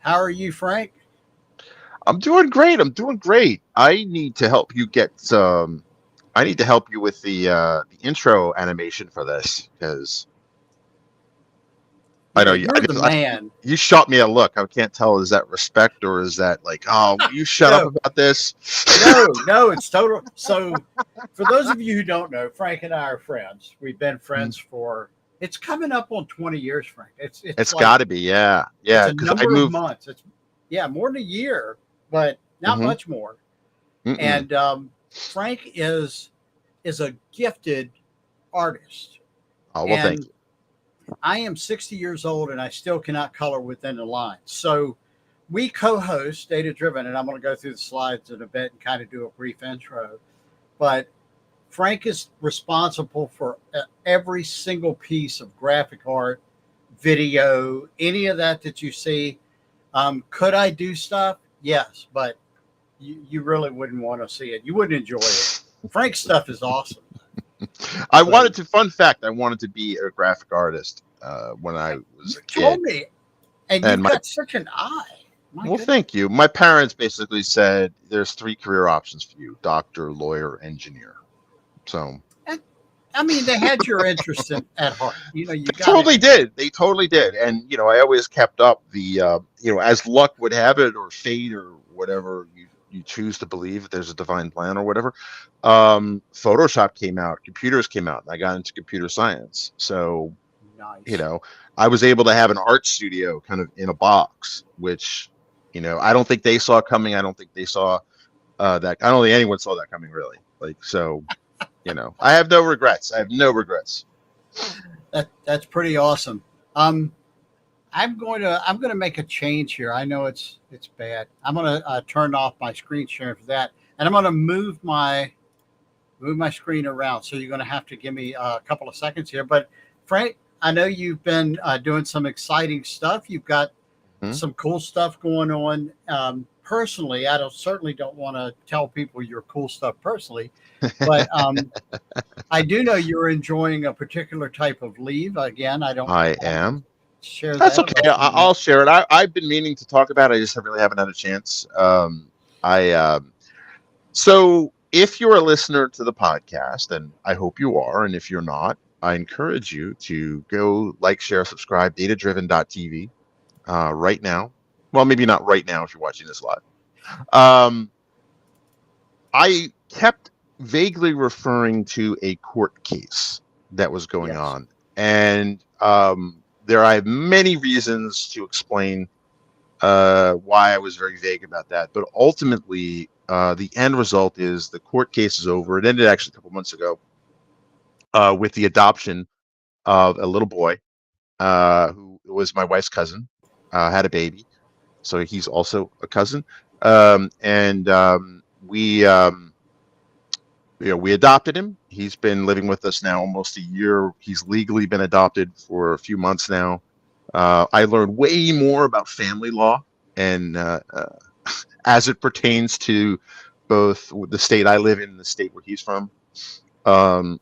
How are you, Frank? I'm doing great. I'm doing great. I need to help you get some. I need to help you with the intro animation for this because I know you. I You're the didn't. man. You shot me a look. I can't tell. Is that respect or is that like, oh, will you shut up No, about this? no, it's total. So, for those of you who don't know, Frank and I are friends. We've been friends for. It's coming up on 20 years, Frank. It's It's like got to be, yeah, it's yeah. a Because I number of moved. months. It's yeah, more than a year, but not Mm-hmm, much more. mm-mm. And Frank is a gifted artist, Oh well, thank and you. I am 60 years old and I still cannot color within the lines. So we co-host Data Driven, and I'm going to go through the slides in a bit and kind of do a brief intro. But Frank is responsible for every single piece of graphic art, video, any of that you see. Could I do stuff? Yes, but you really wouldn't want to see it. You wouldn't enjoy it. Frank's stuff is awesome. I So wanted to. Fun fact: I wanted to be a graphic artist when I was you a told kid, me, and and you've my got such an eye. My well, goodness. thank you. My parents basically said there's three career options for you: doctor, lawyer, engineer. So And, I mean, they had your interest at heart. You know, you they got it. totally did. They totally did. And I always kept up as luck would have it, or fate, or whatever you choose to believe. If there's a divine plan or whatever. Photoshop came out, computers came out, and I got into computer science. So you Nice. know, I was able to have an art studio kind of in a box, which I don't think they saw coming. I don't think they saw that. I don't think anyone saw that coming really. Like so. I have no regrets. I have no regrets. That's pretty awesome. Um, I'm going to make a change here. I know it's bad. I'm going to turn off my screen sharing for that, and I'm going to move my screen around. So you're going to have to give me a couple of seconds here. But Frank, I know you've been doing some exciting stuff. You've got Hmm? some cool stuff going on. Personally, I certainly don't want to tell people your cool stuff personally, but I do know you're enjoying a particular type of leave. Again, I don't I want to am. share That's that okay. unless you want. I'll share it. I've been meaning to talk about it. I just really haven't had a chance. I So if you're a listener to the podcast, and I hope you are, and if you're not, I encourage you to go like, share, subscribe, datadriven.tv right now. Well, maybe not right now if you're watching this live. Um, I kept vaguely referring to a court case that was going Yes. on, and there I have many reasons to explain why I was very vague about that. But ultimately, the end result is the court case is over. It ended actually a couple months ago with the adoption of a little boy who was my wife's cousin, had a baby, so he's also a cousin, and we adopted him. He's been living with us now almost a year. He's legally been adopted for a few months now. I learned way more about family law and as it pertains to both the state I live in and the state where he's from. Um,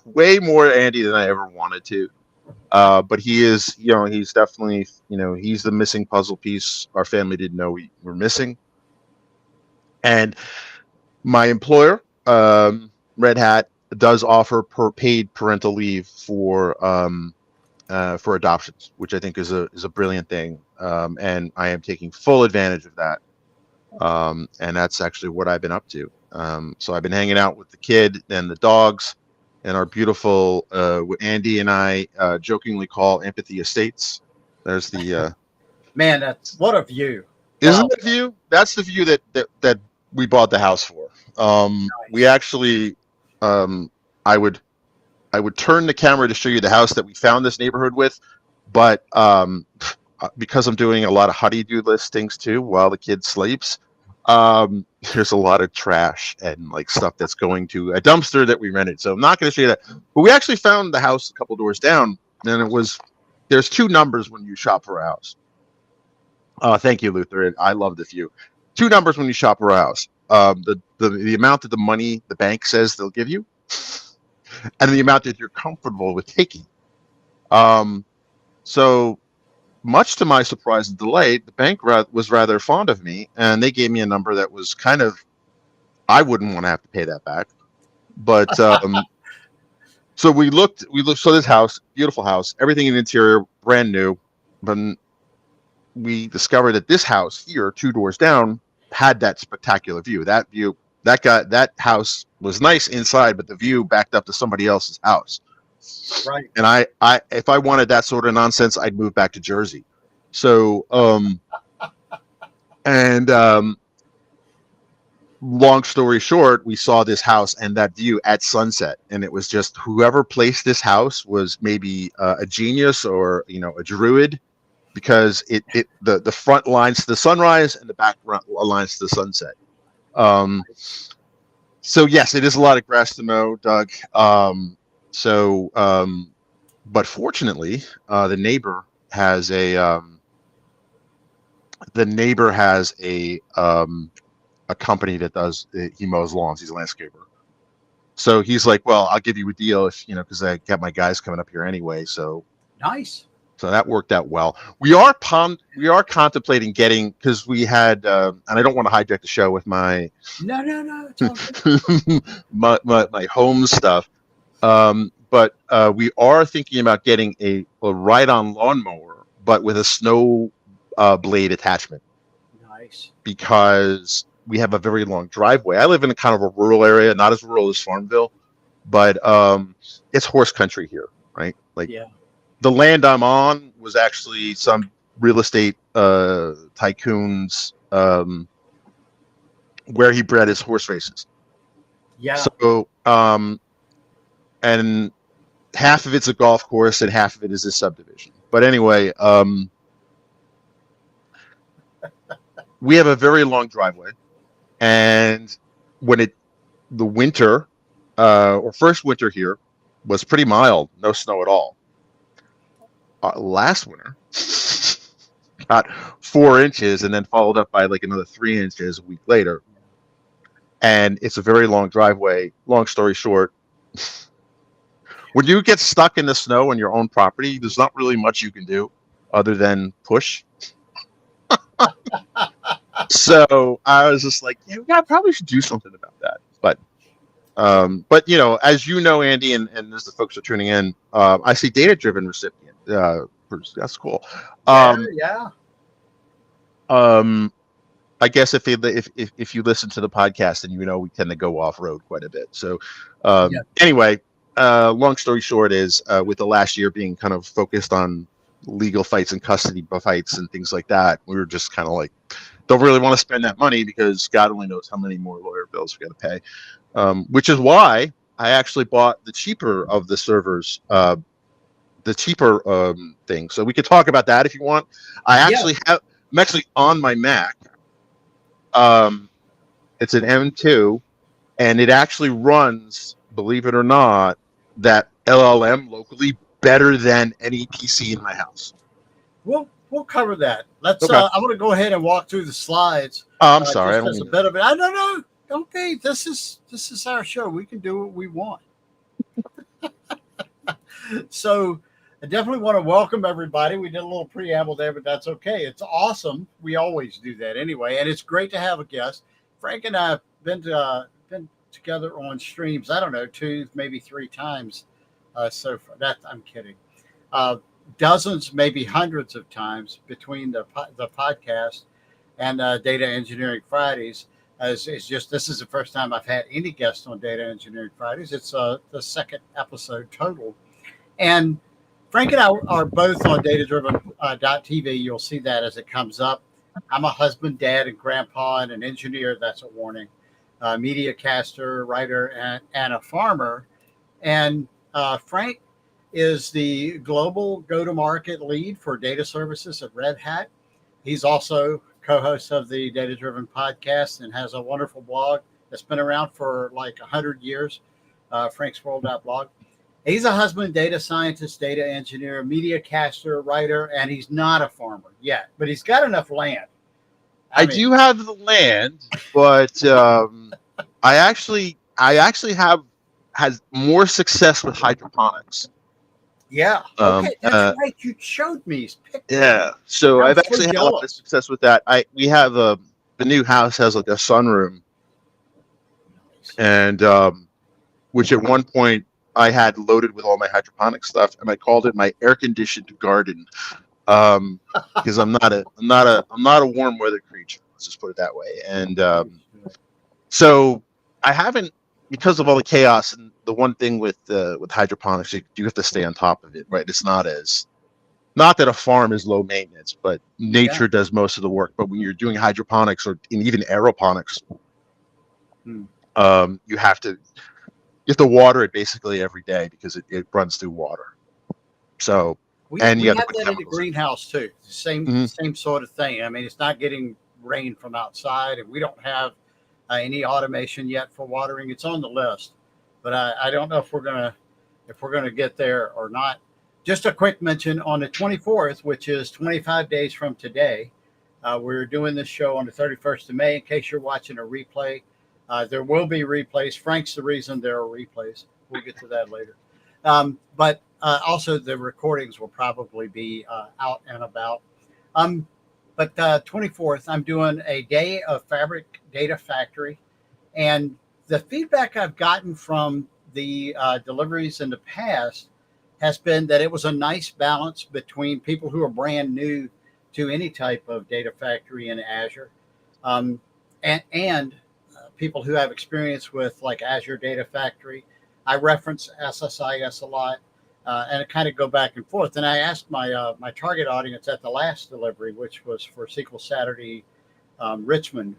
way more Andy than I ever wanted to. But he is, he's definitely, he's the missing puzzle piece our family didn't know we were missing. And my employer, Red Hat, does offer paid parental leave for adoptions, which I think is a brilliant thing. And I am taking full advantage of that. And that's actually what I've been up to. So I've been hanging out with the kid and the dogs and our beautiful, what Andy and I jokingly call Empathy Estates. There's the Man, what a view. isn't Wow. the view? That's the view that we bought the house for. We Nice. actually, um, I would I would turn the camera to show you the house that we found this neighborhood with, but because I'm doing a lot of honey-do listings too while the kid sleeps, there's a lot of trash and like stuff that's going to a dumpster that we rented. So I'm not going to show you that. But we actually found the house a couple doors down, and there's two numbers when you shop for a house. Thank you, Luther. I love the view. Two numbers when you shop for a house. The amount that the bank says they'll give you, and the amount that you're comfortable with taking. Um, so much to my surprise and delight, the bank was rather fond of me, and they gave me a number that was kind of, I wouldn't want to have to pay that back. But so we looked. So this house, beautiful house, everything in the interior brand new, but we discovered that this house here, two doors down, had that spectacular view. That house was nice inside, but the view backed up to somebody else's house. Right. And if I wanted that sort of nonsense, I'd move back to Jersey. So, and long story short, we saw this house and that view at sunset, and it was just whoever placed this house was maybe a genius or a druid, because the front lines to the sunrise and the back lines to the sunset. So yes, it is a lot of grass to mow, Doug. But fortunately, the neighbor has a company that does, he mows lawns. He's a landscaper. So he's like, well, I'll give you a deal if because I got my guys coming up here anyway. So Nice. So that worked out well. We are contemplating getting, because we had, and I don't want to hijack the show with my No. It's all good. my home stuff, but we are thinking about getting a ride-on lawnmower, but with a snow blade attachment, Nice. because we have a very long driveway. I live in a kind of a rural area, not as rural as Farmville, but it's horse country here, right? Like, Yeah. the land I'm on was actually some real estate tycoon's, where he bred his horse races. Yeah. So, and half of it's a golf course and half of it is a subdivision. But anyway, we have a very long driveway, and when the winter, or first winter here, was pretty mild, no snow at all. Last winter got 4 inches and then followed up by like another 3 inches a week later. And it's a very long driveway. Long story short, when you get stuck in the snow on your own property, there's not really much you can do other than push. So I was just like, I probably should do something about that. But as you know, Andy, and as the folks are tuning in, I see data-driven recipient. That's cool. Yeah. I guess if you listen to the podcast, and we tend to go off road quite a bit. So anyway, long story short is, with the last year being kind of focused on legal fights and custody fights and things like that, we were just kind of like, don't really want to spend that money, because God only knows how many more lawyer bills we got to pay. Which is why I actually bought the cheaper of the servers, the cheaper thing. So we could talk about that if you want. I'm actually on my Mac. It's an M2, and it actually runs, believe it or not, that LLM locally better than any PC in my house. We'll cover that. Let's. Okay. I'm going to go ahead and walk through the slides. I'm sorry. I don't Just mean a bit of it. I don't know. Okay, this is our show. We can do what we want. So I definitely want to welcome everybody. We did a little preamble there, but that's okay. It's awesome. We always do that anyway, and it's great to have a guest. Frank and I have been together on streams, I don't know, 2, maybe 3 times so far. I'm kidding. Dozens, maybe hundreds of times between the podcast and Data Engineering Fridays. This is the first time I've had any guest on Data Engineering Fridays. It's the second episode total. And Frank and I are both on datadriven.tv. You'll see that as it comes up. I'm a husband, dad, and grandpa, and an engineer. That's a warning. Media caster, writer, and a farmer. And Frank is the global go-to-market lead for data services at Red Hat. He's also co-host of the Data Driven podcast and has a wonderful blog that's been around for like 100 years, franksworld.blog. He's a husband, data scientist, data engineer, media caster, writer, and he's not a farmer yet, but he's got enough land. I do have the land, but I actually has more success with hydroponics. Yeah. Um, Okay, that's uh, right. You showed me his picture. yeah. So I I've was so actually had a lot of jealous. success with that. We have the new house has like a sunroom, and which at one point I had loaded with all my hydroponic stuff, and I called it my air conditioned garden. Because I'm not a warm weather creature. Let's just put it that way. And so I haven't, because of all the chaos. And the one thing with hydroponics, you have to stay on top of it, right? It's not that a farm is low maintenance, but Yeah. nature does most of the work. But when you're doing hydroponics or even aeroponics, Hmm. you have to water it basically every day because it runs through water. So, and you We have to have put that in the chemicals greenhouse too. in. Mhm. Same sort of thing. I mean, it's not getting rain from outside, and we don't have any automation yet for watering. It's on the list, but I don't know if we're gonna get there or not. Just a quick mention on the 24th, which is 25 days from today. We're doing this show on the 31st of May. In case you're watching a replay, there will be replays. Frank's the reason there are replays. We'll get to that later. But also, the recordings will probably be out and about. Um, but 24th, I'm doing a day of Fabric Data Factory. And the feedback I've gotten from the deliveries in the past has been that it was a nice balance between people who are brand new to any type of data factory in Azure, um, and people who have experience with like Azure Data Factory. I reference SSIS a lot, and it kind of go back and forth. And I asked my target audience at the last delivery, which was for SQL Saturday Richmond.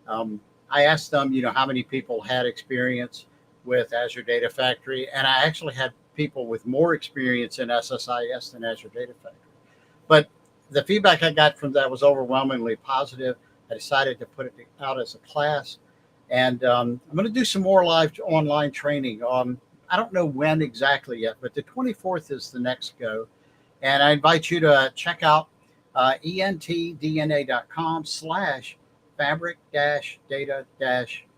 Um, I asked them, how many people had experience with Azure Data Factory, and I actually had people with more experience in SSIS than Azure Data Factory. But the feedback I got from that was overwhelmingly positive. I decided to put it out as a class, and I'm going to do some more live online training. I don't know when exactly yet, but the 24th is the next go. And I invite you to check out entdna.com/fabric data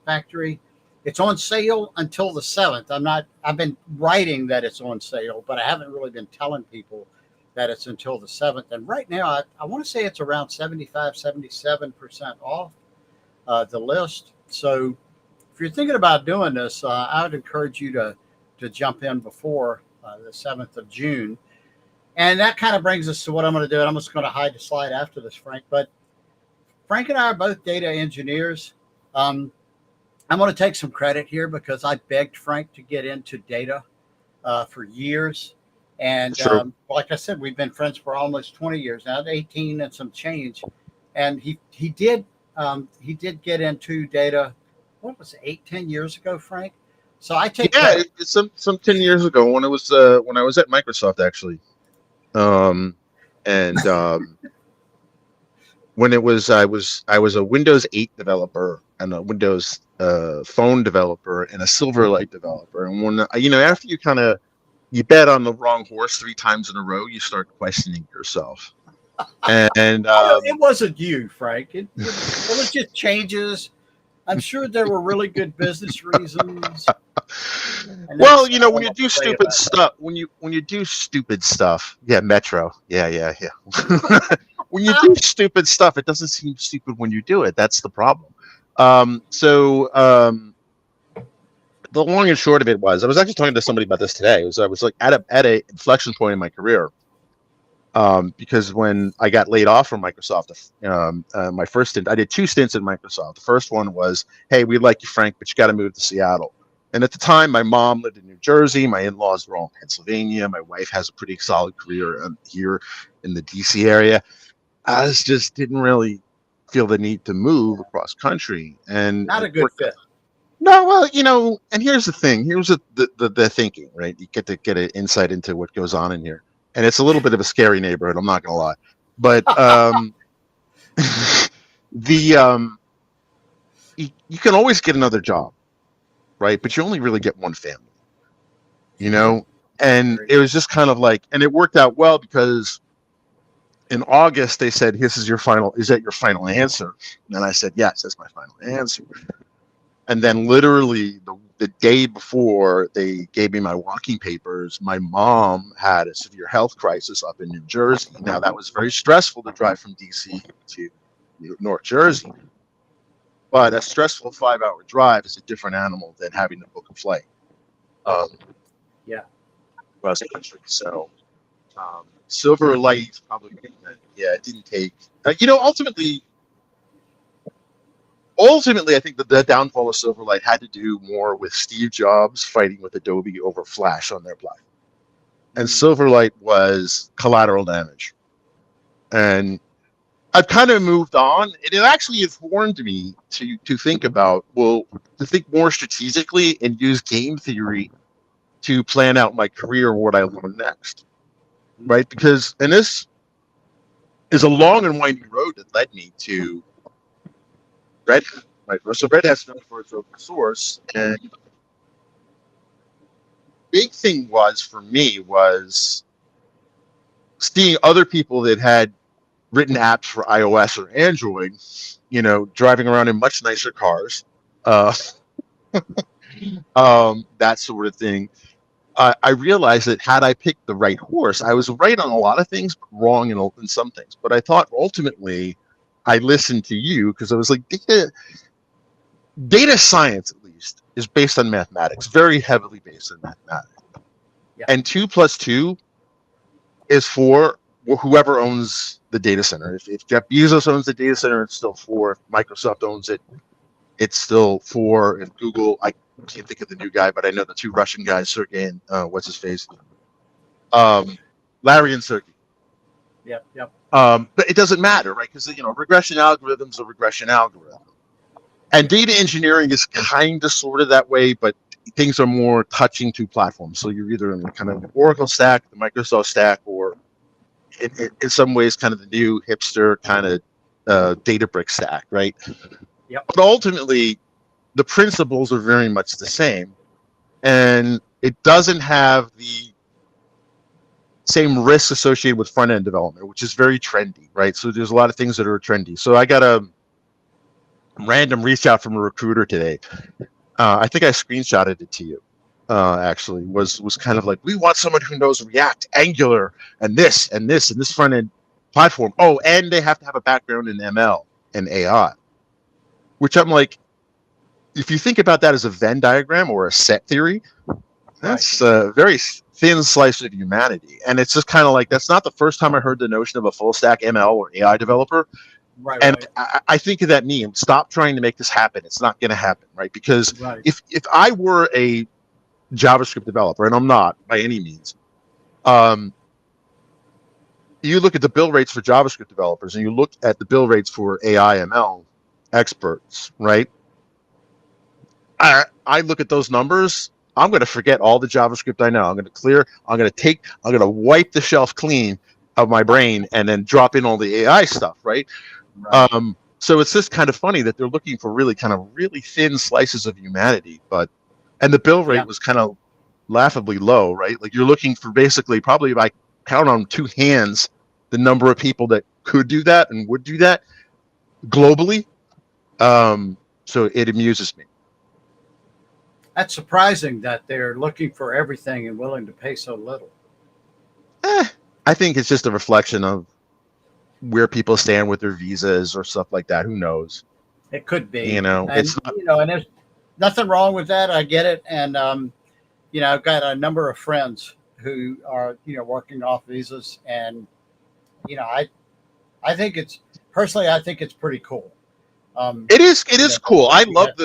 factory. It's on sale until the 7th. I've been writing that it's on sale, but I haven't really been telling people that it's until the 7th. And right now, I want to say it's around 75, 77% off the list. So if you're thinking about doing this, I would encourage you to jump in before the 7th of June. And that kind of brings us to what I'm going to do. And I'm just going to hide the slide after this, Frank. But Frank and I are both data engineers. Um, I'm going to take some credit here because I begged Frank to get into data for years. And Sure. like I said, we've been friends for almost 20 years now, 18 and some change. And he did get into data. What was it, 8, 10 years ago, Frank? So I take Yeah, credit. it's some 10 years ago when I was at Microsoft actually, and when I was a Windows 8 developer and a Windows phone developer and a Silverlight developer, and when after you bet on the wrong horse 3 times in a row, you start questioning yourself, and It wasn't you, Frank. It was just changes. I'm sure there were really good business reasons. And well, that's all when I'm you going do to say stupid about that. stuff, when you do stupid stuff, yeah, Metro, yeah. When you do stupid stuff, it doesn't seem stupid when you do it. That's the problem. The long and short of it was, I was actually talking to somebody about this today. I was like at a inflection point in my career, because when I got laid off from Microsoft, my first stint, I did 2 stints at Microsoft. The first one was, hey, we like you, Frank, but you got to move to Seattle. And at the time, my mom lived in New Jersey. My in-laws were all in Pennsylvania. My wife has a pretty solid career here in the DC area. I just didn't really feel the need to move across country, and Not it a good worked. fit. No, well, and here's the thing. Here's the thinking, right? You get to get an insight into what goes on in here, and it's a little bit of a scary neighborhood. I'm not gonna lie, but the you can always get another job, right? But you only really get one family, you know. And Very it was just kind of like, and it worked out well because in August they said, "This is your final. Is that your final answer?" And I said, "Yes, that's my final answer." And then literally the day before they gave me my walking papers, my mom had a severe health crisis up in New Jersey. Now that was very stressful to drive from DC to North Jersey, but a stressful 5-hour drive is a different animal than having to book a flight. Yeah. Across the country. So Silver Light probably, yeah, it didn't take, ultimately, I think that the downfall of Silverlight had to do more with Steve Jobs fighting with Adobe over Flash on their platform. And Silverlight was collateral damage. And I've kind of moved on. It actually informed me to think about, to think more strategically and use game theory to plan out my career and what I learn next. Right? Because, and this is a long and winding road that led me to Red Hat. Right? So Red Hat's known for its open source, and big thing for me was seeing other people that had written apps for iOS or Android, driving around in much nicer cars, that sort of thing. I realized that had I picked the right horse, I was right on a lot of things, but wrong in some things. But I thought ultimately I listened to you because I was like, data science, at least, is based on mathematics, very heavily based on mathematics. Yeah. And 2 + 2 is 4, whoever owns the data center. If Jeff Bezos owns the data center, it's still 4. If Microsoft owns it, it's still 4. If Google, I can't think of the new guy, but I know the 2 Russian guys, Sergey and what's his face? Larry and Sergey. Yep. But it doesn't matter, right? Because regression algorithms are regression algorithms. And data engineering is kind of sort of that way, but things are more touching to platforms. So you're either in the kind of the Oracle stack, the Microsoft stack, or in some ways kind of the new hipster kind of Databricks stack, right? Yep. But ultimately, the principles are very much the same. And it doesn't have the same risks associated with front-end development, which is very trendy, right? So there's a lot of things that are trendy. So I got a random reach out from a recruiter today. I think I screenshotted it to you. Actually, was kind of like, we want someone who knows React, Angular, and this front end platform. Oh, and they have to have a background in ML and AI. Which I'm like, if you think about that as a Venn diagram or a set theory, that's a very thin slice of humanity. And it's just kind of like, that's not the first time I heard the notion of a full stack ML or AI developer. Right. I think of that meme, stop trying to make this happen. It's not going to happen, right? Because if I were a JavaScript developer, and I'm not by any means, you look at the bill rates for JavaScript developers and you look at the bill rates for AI ML experts, right? I look at those numbers, I'm going to forget all the JavaScript I know. I'm going to wipe the shelf clean of my brain and then drop in all the AI stuff, right? So it's just kind of funny that they're looking for really thin slices of humanity, and the bill rate was kind of laughably low, right? Like you're looking for basically probably, if I count on 2 hands, the number of people that could do that and would do that globally. So it amuses me. That's surprising that they're looking for everything and willing to pay so little. I think it's just a reflection of where people stand with their visas or stuff like that. Who knows? It could be. It's not, and there's nothing wrong with that. I get it. And I've got a number of friends who are working off visas, and I think it's pretty cool. It is cool. I love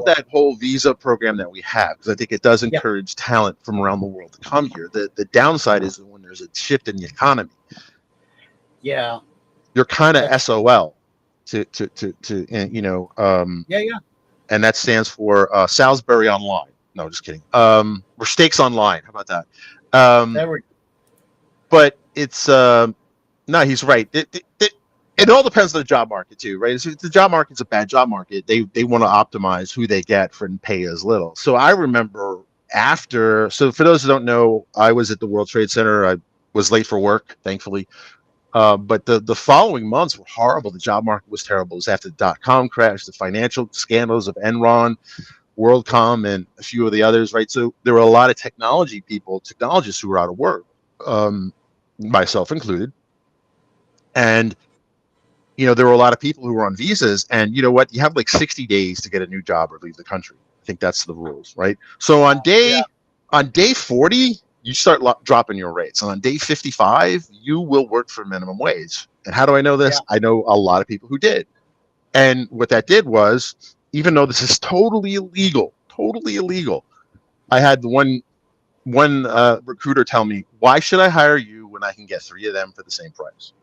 that whole visa program that we have, because I think it does encourage talent from around the world to come here. The downside is when there's a shift in the economy. Yeah, you're kind of SOL to and that stands for Salisbury Online. No, just kidding. Or Stakes Online. How about that? But it's no, he's right. It all depends on the job market too, right? If the job market's a bad job market, they want to optimize who they get for and pay as little. So I remember so for those who don't know, I was at the World Trade Center. I was late for work, thankfully. But the following months were horrible. The job market was terrible. It was after the dot-com crash, the financial scandals of Enron, WorldCom, and a few of the others, right? So there were a lot of technologists who were out of work, myself included. And, there were a lot of people who were on visas. And you know what? You have like 60 days to get a new job or leave the country. I think that's the rules, right? So on day 40, you start dropping your rates. And on day 55, you will work for minimum wage. And how do I know this? Yeah. I know a lot of people who did. And what that did was, even though this is totally illegal, I had one recruiter tell me, why should I hire you when I can get 3 of them for the same price?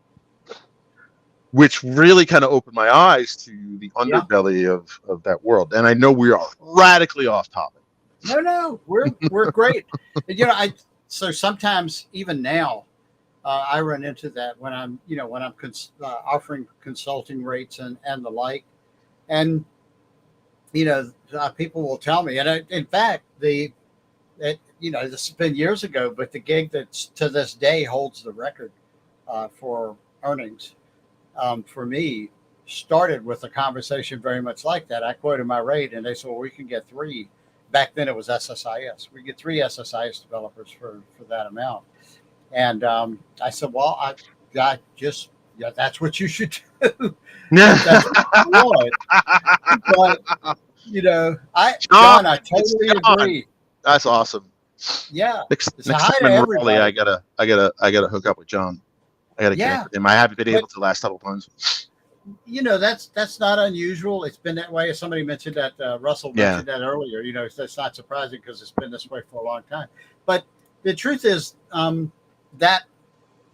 Which really kind of opened my eyes to the underbelly of that world. And I know we are radically off topic. No, we're great. So sometimes even now, I run into that when I'm offering consulting rates and the like, and people will tell me, and in fact, this has been years ago, but the gig that's to this day holds the record for earnings for me started with a conversation very much like that. I quoted my rate, and they said, "Well, we can get 3." Back then, it was SSIS. We get 3 SSIS developers for that amount. And I said, "Well, I just that's what you should do. That's what you want." But John, I totally agree. That's awesome. Yeah. Next time in Raleigh, I gotta hook up with John. I gotta connect with him. I haven't been able to the last couple times. That's not unusual. It's been that way. Somebody mentioned that. Russell mentioned that earlier. That's not surprising because it's been this way for a long time. But the truth is, that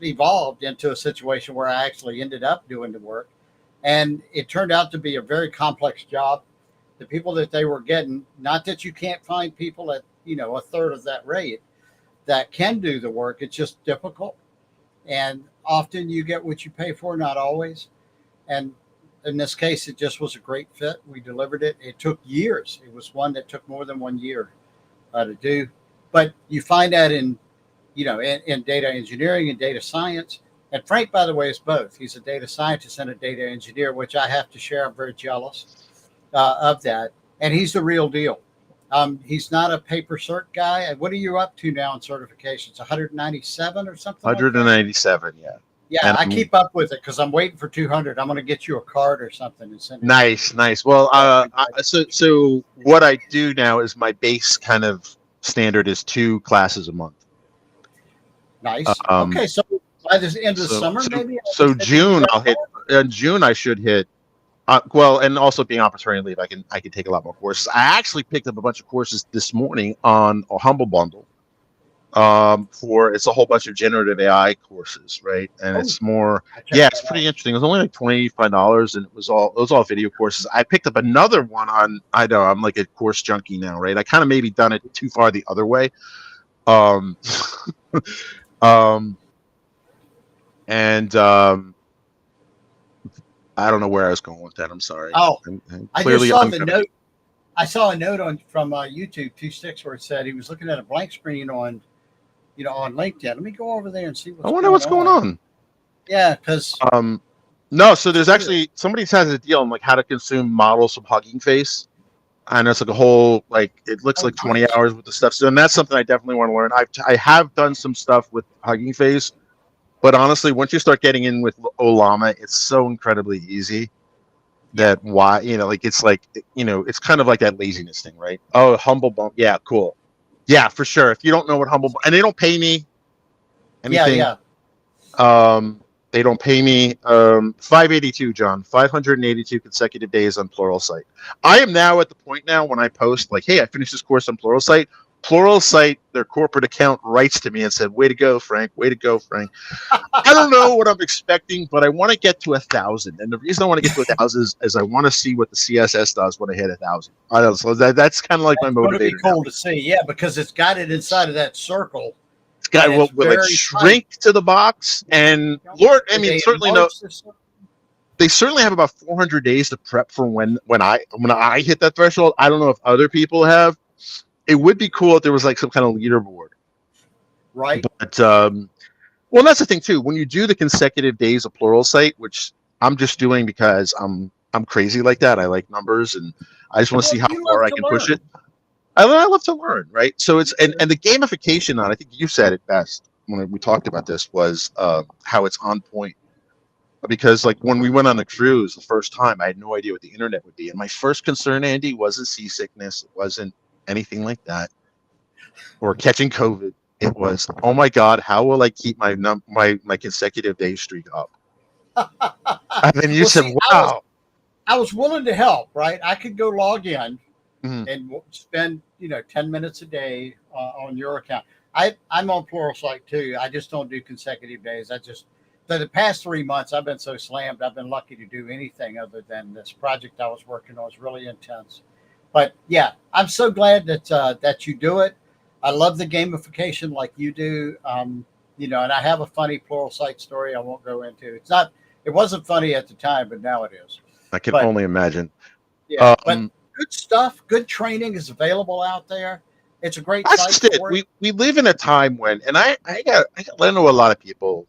evolved into a situation where I actually ended up doing the work, and it turned out to be a very complex job. The people that they were getting, not that you can't find people at a third of that rate that can do the work. It's just difficult, and often you get what you pay for, not always. And in this case, it just was a great fit. We delivered it. It took years. It was one that took more than 1 year to do. But you find that in data engineering and data science. And Frank, by the way, is both. He's a data scientist and a data engineer, which I have to share. I'm very jealous of that. And he's the real deal. He's not a paper cert guy. What are you up to now in certifications? 197 or something? 197, yeah. Yeah, and I keep up with it because I'm waiting for 200. I'm going to get you a card or something and send it. Nice. Well, so what I do now is my base kind of standard is 2 classes a month. Nice. Okay, so by the end of the summer, maybe. So June, I'll hit. In June, I should hit. And also being on paternity leave, I can take a lot more courses. I actually picked up a bunch of courses this morning on a Humble Bundle. It's a whole bunch of generative AI courses, right? And it's more, it's pretty interesting. It was only like $25, and it was all video courses. I picked up another one on. I know I'm like a course junkie now, right? I kind of maybe done it too far the other way. I don't know where I was going with that. I'm sorry. Oh, I just saw the note. I saw a note from YouTube 26 where it said he was looking at a blank screen on LinkedIn. Let me go over there and see what's going on. Yeah, because no. So there's actually somebody has a deal on like how to consume models from Hugging Face, and it's like a whole it looks like 20 hours with the stuff. So and that's something I definitely want to learn. I have done some stuff with Hugging Face. But honestly, once you start getting in with Olama, it's so incredibly easy that it's kind of like that laziness thing, right? Oh, Humble Bump. Yeah, cool. Yeah, for sure. If you don't know what and they don't pay me anything. Yeah. They don't pay me 582, John, 582 consecutive days on Pluralsight. I am now at the point now when I post hey, I finished this course on Pluralsight. Pluralsight, their corporate account, writes to me and said, "Way to go, Frank. Way to go, Frank." I don't know what I'm expecting, but I want to get to 1,000. And the reason I want to get to 1,000 is I want to see what the CSS does when I hit 1,000. I don't know. So that's kind of like my motivator. It's cool to see, yeah, because it's got it inside of that circle. It's got will it shrink to the box? And Lord, I mean, certainly no. They certainly have about 400 days to prep for when I hit that threshold. I don't know if other people have. It would be cool if there was some kind of leaderboard, right? But Well, that's the thing too. When you do the consecutive days of Pluralsight, which I'm just doing because I'm crazy like that. I like numbers, and I just want to Well, see how you far love I to can push learn. it. I love to learn, right? So it's and the gamification on. I think you said it best when we talked about this was how it's on point. Because like when we went on the cruise the first time, I had no idea what the internet would be, and my first concern, Andy, wasn't seasickness. It wasn't anything like that, or catching COVID. It was, oh my God, how will I keep my consecutive day streak up? And then you Well, said, see, wow. I was willing to help. Right, I could go log in Mhm. and spend 10 minutes a day on your account. I'm on Pluralsight too. I just don't do consecutive days. I just for the past 3 months I've been so slammed. I've been lucky to do anything other than this project I was working on. It's really intense, but yeah, I'm so glad that you do it. I love the gamification like you do. And I have a funny Pluralsight story I won't go into. It wasn't funny at the time, but now it is. I can But only imagine. yeah, but Um, good stuff, good training is available out there. It's a great that's site just it. for it. We live in a time when, and I know a lot of people,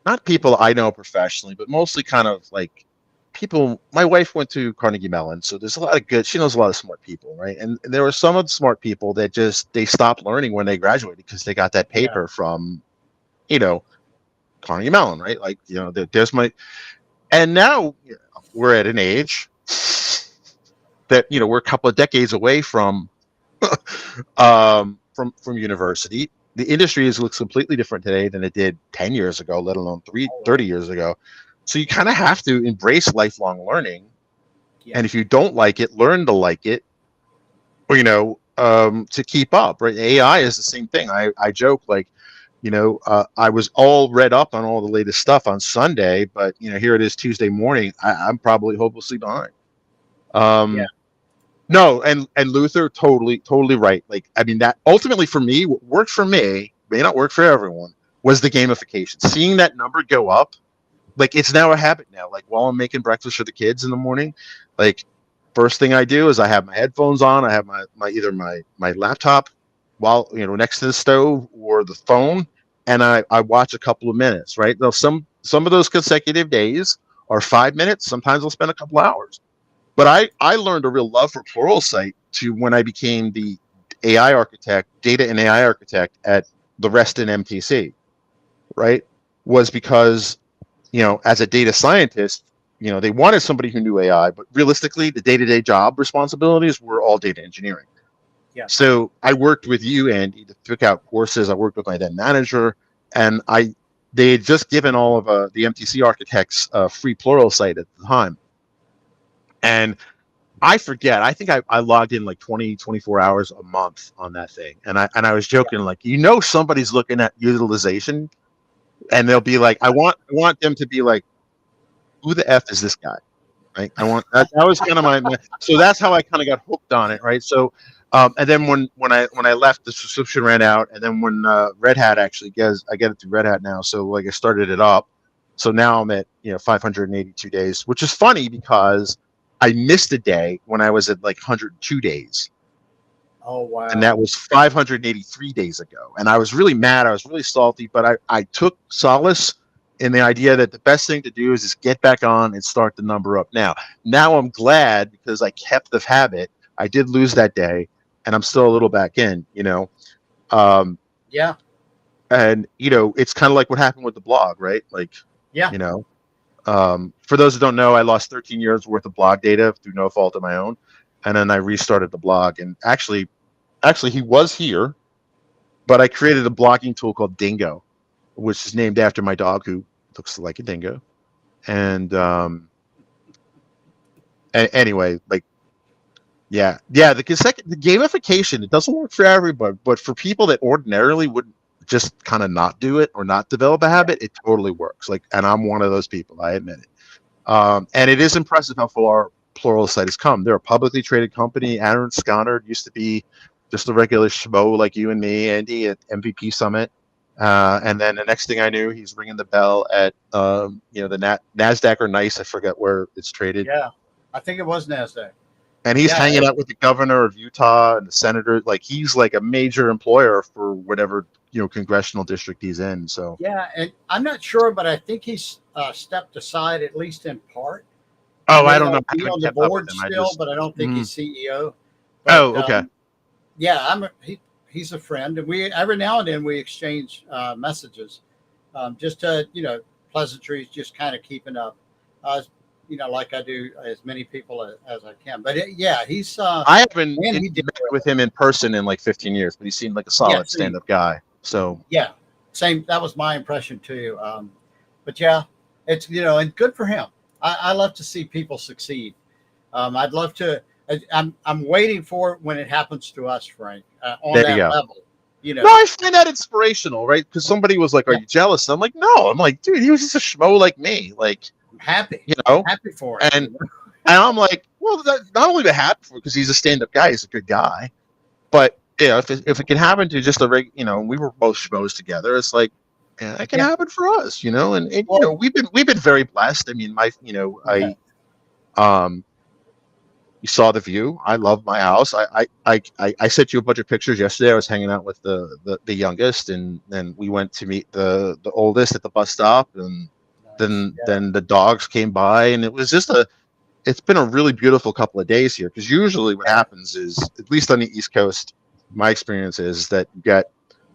not people I know professionally, but mostly kind of like people. My wife went to Carnegie Mellon, so there's a lot of good. She knows a lot of smart people, right? And there were some of the smart people that just they stopped learning when they graduated because they got that Yeah, paper from, you know, Carnegie Mellon, right? Like, there's my, and now we're at an age that we're a couple of decades away from from university. The industry looks completely different today than it did 10 years ago, let alone always. 30 years ago. So you kind of have to embrace lifelong learning. Yeah, And if you don't like it, learn to like it, or, to keep up, right? AI is the same thing. I joke like, I was all read up on all the latest stuff on Sunday, but here it is Tuesday morning. I'm probably hopelessly behind. yeah, Um, No, and Luther totally right. Like, I mean, that ultimately for me, what worked for me may not work for everyone, was the gamification. Seeing that number go up, like it's now a habit now. Like while I'm making breakfast for the kids in the morning, like first thing I do is I have my headphones on, I have my either my laptop while next to the stove or the phone, and I watch a couple of minutes, right? Now some of those consecutive days are 5 minutes, sometimes I'll spend a couple hours. But I learned a real love for Pluralsight to when I became the AI architect, data and AI architect at the Reston MTC, right? Was because, as a data scientist, they wanted somebody who knew AI, but realistically, the day-to-day job responsibilities were all data engineering. yeah, So I worked with you, Andy, to pick out courses. I worked with my then manager, and they had just given all of the MTC architects free Pluralsight at the time. And I forget. I think I logged in like 20, 24 hours a month on that thing. And I was yeah. joking, like, somebody's looking at utilization and they'll be like, I want them to be like, who the F is this guy? Right. I want that was kind of so that's how I kind of got hooked on it. Right. So and then when I left, the subscription ran out, and then when Red Hat actually I get it through Red Hat now. So like I started it up. So now I'm at 582 days, which is funny because I missed a day when I was at like 102 days, Oh and wow. that was 583 days ago. And I was really mad. I was really salty, but I took solace in the idea that the best thing to do is just get back on and start the number up now. Now I'm glad because I kept the habit. I did lose that day, and I'm still a little back in. Um, Yeah, and it's kind of like what happened with the blog, right? Like, yeah. you know, for those who don't know, I lost 13 years worth of blog data through no fault of my own, and then I restarted the blog. And actually, he was here, but I created a blogging tool called Dingo, which is named after my dog who looks like a dingo. And anyway, like, yeah, the gamification, it doesn't work for everybody, but for people that ordinarily would just kind of not do it or not develop a Yeah. habit, it totally works. Like, and I'm one of those people, I admit it. And it is impressive how far Pluralsight has come. They're a publicly traded company. Aaron Skonnard used to be just a regular schmo like you and me, Andy, at MVP Summit. And then the next thing I knew, he's ringing the bell at the Nasdaq or Nice. I forget where it's traded. Yeah. I think it was Nasdaq. And he's Yeah, hanging out with the governor of Utah and the senator. Like, he's like a major employer for whatever congressional district he's in. So Yeah, and I'm not sure, but I think he's stepped aside at least in part. He oh, I may don't know. I be haven't on the kept up with board him. I still, just but I don't think he's CEO. But oh, okay. yeah, he's a friend, and we every now and then we exchange messages, just to pleasantries, just kind of keeping up, uh, like I do as many people as I can. But yeah, he's I haven't man, he did met well. with him in person in like 15 years, but he seemed like a Yeah, solid stand-up guy. So yeah, same. That was my impression too. But yeah, it's and good for him. I love to see people succeed. I'd love to. I'm waiting for it when it happens to us, Frank, on there you that go. level. No, I find that inspirational, right? Because somebody was like, "Are Yeah, you jealous?" I'm like, "No." I'm like, "Dude, he was just a schmo like me." Like, I'm happy. you I'm know, happy for him. and and I'm like, well, not only the happy for because he's a stand-up guy, he's a good guy, but if it can happen to just we were both schmoes together. It's like, yeah, it can Yeah. happen for us, and Well, we've been very blessed. I mean, yeah. um you saw the view. I love my house. I sent you a bunch of pictures yesterday. I was hanging out with the youngest, and then we went to meet the oldest at the bus stop, and Nice. then the dogs came by, and it's been a really beautiful couple of days here. Because usually what Yeah. happens is, at least on the East Coast, my experience is that you get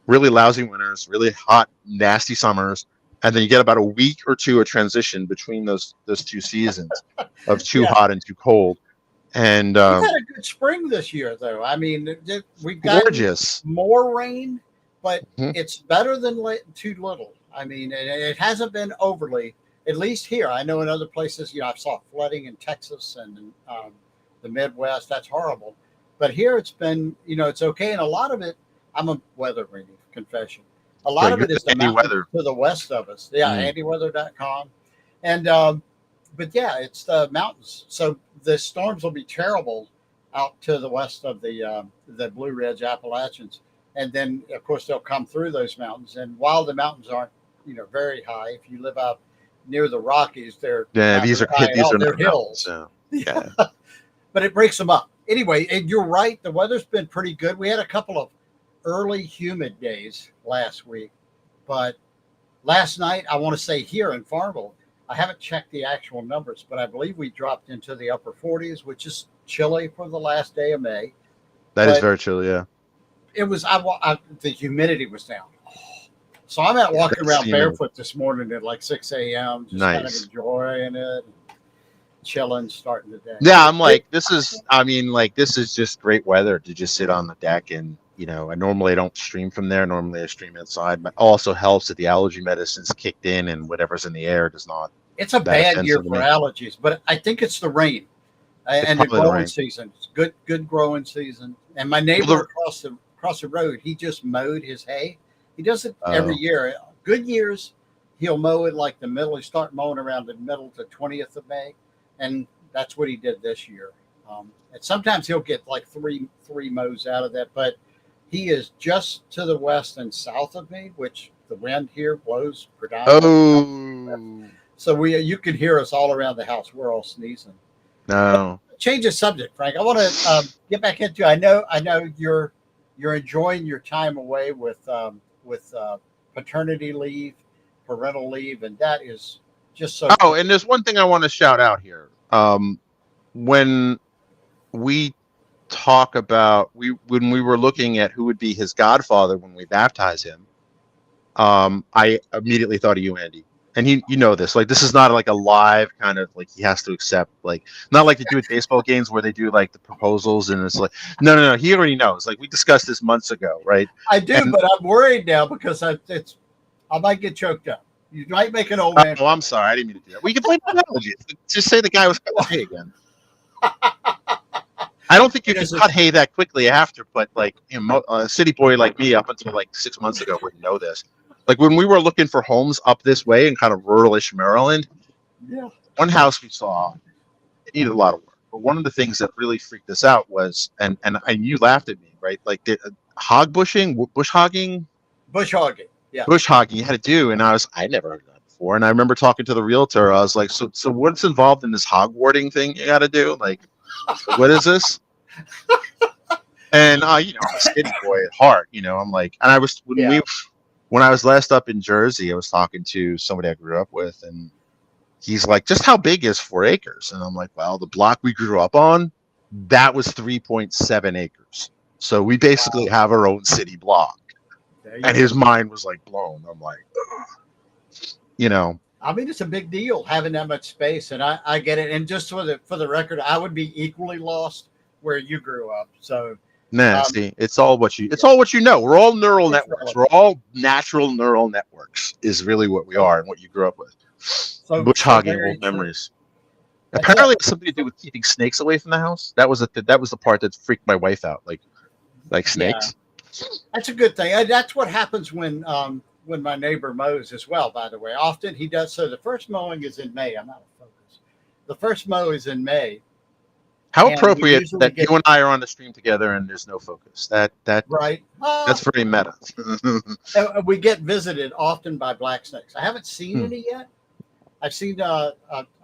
really lousy winters, really hot, nasty summers, and then you get about a week or two of transition between those two seasons of too Yeah. hot and too cold. And We've had a good spring this year, though. I mean, we've gotten gorgeous. more rain, but Mhm. it's better than too little. I mean, it hasn't been overly, at least here. I know in other places, I saw flooding in Texas and the Midwest. That's horrible. But here it's been, it's okay. And a lot of it, I'm a weather reading confession. A Yeah, lot of you're it is the the Andy mountains Weather. to the west of us. Yeah, Mm. andyweather.com. And but yeah, it's the mountains. So the storms will be terrible out to the west of the Blue Ridge Appalachians, and then of course they'll come through those mountains. And while the mountains aren't very high, if you live out near the Rockies, they're Yeah, not these very are high at these all. are They're not mountains. hills. So yeah, But it breaks them up anyway. And you're right, the weather's been pretty good. We had a couple of early humid days last week, but last night, I want to say here in Farmville, I haven't checked the actual numbers, but I believe we dropped into the upper 40s, which is chilly for the last day of May. that is But very chill. Yeah, it was the humidity was down, so I'm out walking that's around humid. barefoot this morning at like 6 a.m. Just kind of Nice. enjoying it, chilling, starting the day. Yeah, I'm like, this is. I mean, like, this is just great weather to just sit on the deck and. I normally don't stream from there. Normally I stream outside, but also helps that the allergy medicine's kicked in and whatever's in the air does not It's a that bad year offensive to for me. allergies, but I think it's the rain It's and the probably the growing rain. season. It's good growing season. And my Well, neighbor across the road, he just mowed his hay. He does it every oh, year. Good years, he'll mow it like the middle. He start mowing around the middle to 20th of May, and that's what he did this year. And sometimes he'll get like three mows out of that, but he is just to the west and south of me, which the wind here blows predominantly. oh So you can hear us all around the house. We're all sneezing. no. Change the subject, Frank. I want to get back into. I know you're enjoying your time away with paternity leave, parental leave, and that is just so Oh, cool. and there's one thing I want to shout out here. When we talk about when we were looking at who would be his godfather when we baptize him, I immediately thought of you, Andy. And you know this, like, this is not like a live kind of like he has to accept, like, not like they do at baseball games where they do like the proposals and it's like, no, he already knows. Like, we discussed this months ago, right? I do, And but I'm worried now because I might get choked up. You might make an old man. oh, I'm sorry, I didn't mean to do that. We can blame technology. Just say the guy was cutting hay again. I don't think you can cut hay that quickly after, but like a city boy like me, up until like 6 months ago, wouldn't know this. Like when we were looking for homes up this way in kind of ruralish Maryland, Yeah. one house we saw, it needed a lot of work. But one of the things that really freaked us out was, and you laughed at me, right? Like hog bushing, bush hogging, Bush hogging. Yeah. bush hogging you had to do. And I never heard of that before. And I remember talking to the realtor. I was like, so what's involved in this hog warding thing you got to do? Like, what is this? And I'm a city boy at heart, I'm like, and I was when Yeah. when I was last up in Jersey, I was talking to somebody I grew up with, and he's like, just how big is 4 acres? And I'm like, well, the block we grew up on, that was 3.7 acres. So we basically have our own city block. And his mind was like blown. I'm like, ugh. I mean, it's a big deal having that much space, and I get it. And just for the record, I would be equally lost where you grew up. So see, it's all what you know. We're all neural networks. We're all natural neural networks is really what we are and what you grew up with. Bush hogging old memories. Apparently, it's something to do with keeping snakes away from the house. That was the part that freaked my wife out. Like snakes. Yeah. That's a good thing. That's what happens when my neighbor mows as well. By the way, often he does. So the first mowing is in May. I'm out of focus. The first mow is in May. How appropriate that you and I are on the stream together and there's no focus. That right. That's very meta. We get visited often by black snakes. I haven't seen any yet. I've seen a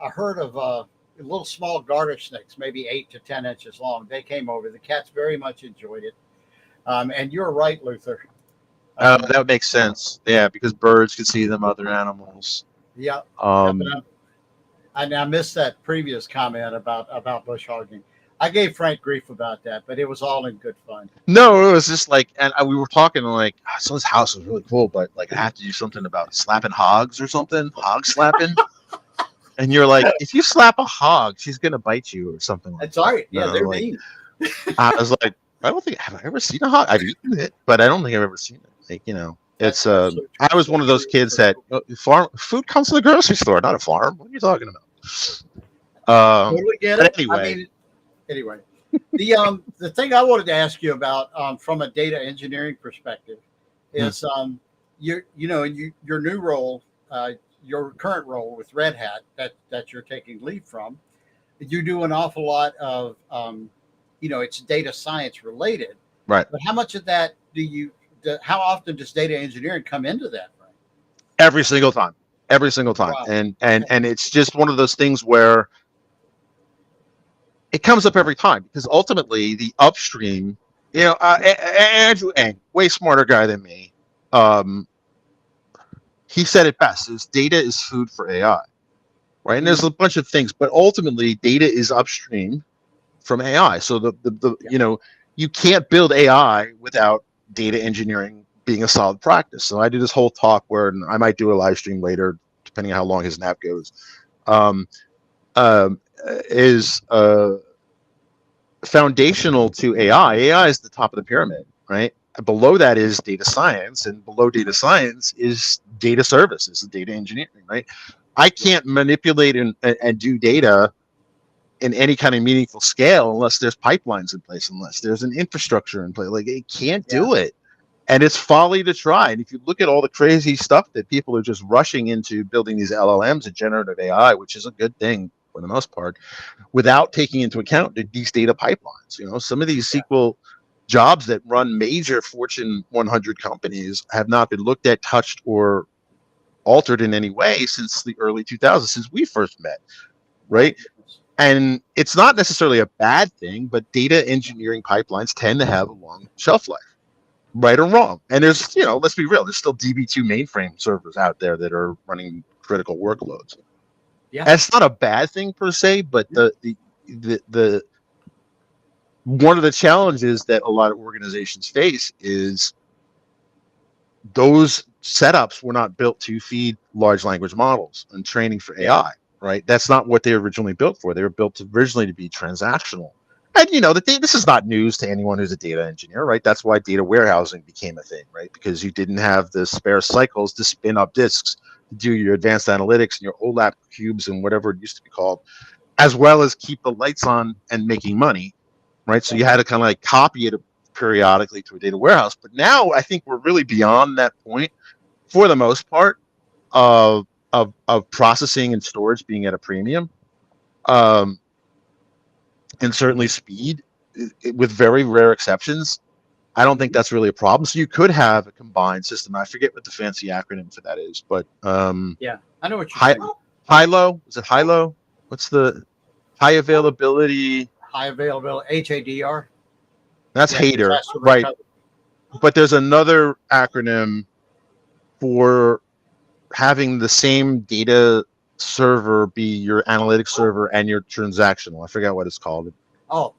herd of little small garter snakes, maybe 8 to 10 inches long. They came over. The cats very much enjoyed it. And you're right, Luther. That makes sense. Yeah, because birds can see them, other animals. Yeah. I missed that previous comment about bush hogging. I gave Frank grief about that, but it was all in good fun. No, it was just like, and we were talking like, someone's house was really cool, but like I have to do something about slapping hogs or something, hog slapping. And you're like, if you slap a hog, she's gonna bite you or something. That's right. Yeah, they're like, mean. I was like, have I ever seen a hog? I've eaten it, but I don't think I've ever seen it. Like, it's I was one of those kids that farm food comes from the grocery store, not a farm. What are you talking about? Totally get it. Anyway, the thing I wanted to ask you about from a data engineering perspective is your new role, your current role with Red Hat that you're taking leave from. You do an awful lot of it's data science related, right? But how much of that how often does data engineering come into that? Right? Every single time. Wow. And it's just one of those things where it comes up every time because ultimately the upstream, Andrew Ng, way smarter guy than me. He said it best: is data is food for AI, right? And there's a bunch of things, but ultimately data is upstream from AI. So you can't build AI without data engineering being a solid practice. So I do this whole talk where I might do a live stream later, depending on how long his nap goes. Is foundational to AI. AI is the top of the pyramid, right? Below that is data science, and below data science is data services and data engineering, right? I can't manipulate and do data in any kind of meaningful scale unless there's pipelines in place, unless there's an infrastructure in place. Like, it can't do it. And it's folly to try. And if you look at all the crazy stuff that people are just rushing into building these LLMs and generative AI, which is a good thing for the most part, without taking into account these data pipelines. Some of these SQL jobs that run major Fortune 100 companies have not been looked at, touched, or altered in any way since the early 2000s, since we first met, right? And it's not necessarily a bad thing, but data engineering pipelines tend to have a long shelf life, right or wrong. And there's, let's be real, there's still DB2 mainframe servers out there that are running critical workloads. Yeah, that's not a bad thing per se, but the one of the challenges that a lot of organizations face is those setups were not built to feed large language models and training for AI, right? That's not what they were originally built for. They were built originally to be transactional. And this is not news to anyone who's a data engineer, right? That's why data warehousing became a thing, right? Because you didn't have the spare cycles to spin up disks to do your advanced analytics and your OLAP cubes and whatever it used to be called, as well as keep the lights on and making money, right? So you had to kind of like copy it periodically to a data warehouse. But now I think we're really beyond that point for the most part of processing and storage being at a premium. And certainly speed, with very rare exceptions, I don't think that's really a problem. So you could have a combined system. I forget what the fancy acronym for that is, but I know what you're saying. HILO, is it HILO? What's the high availability? High availability, HADR. That's HADR, right? But there's another acronym for having the same data server be your analytics server and your transactional. I forget what it's called. Oh,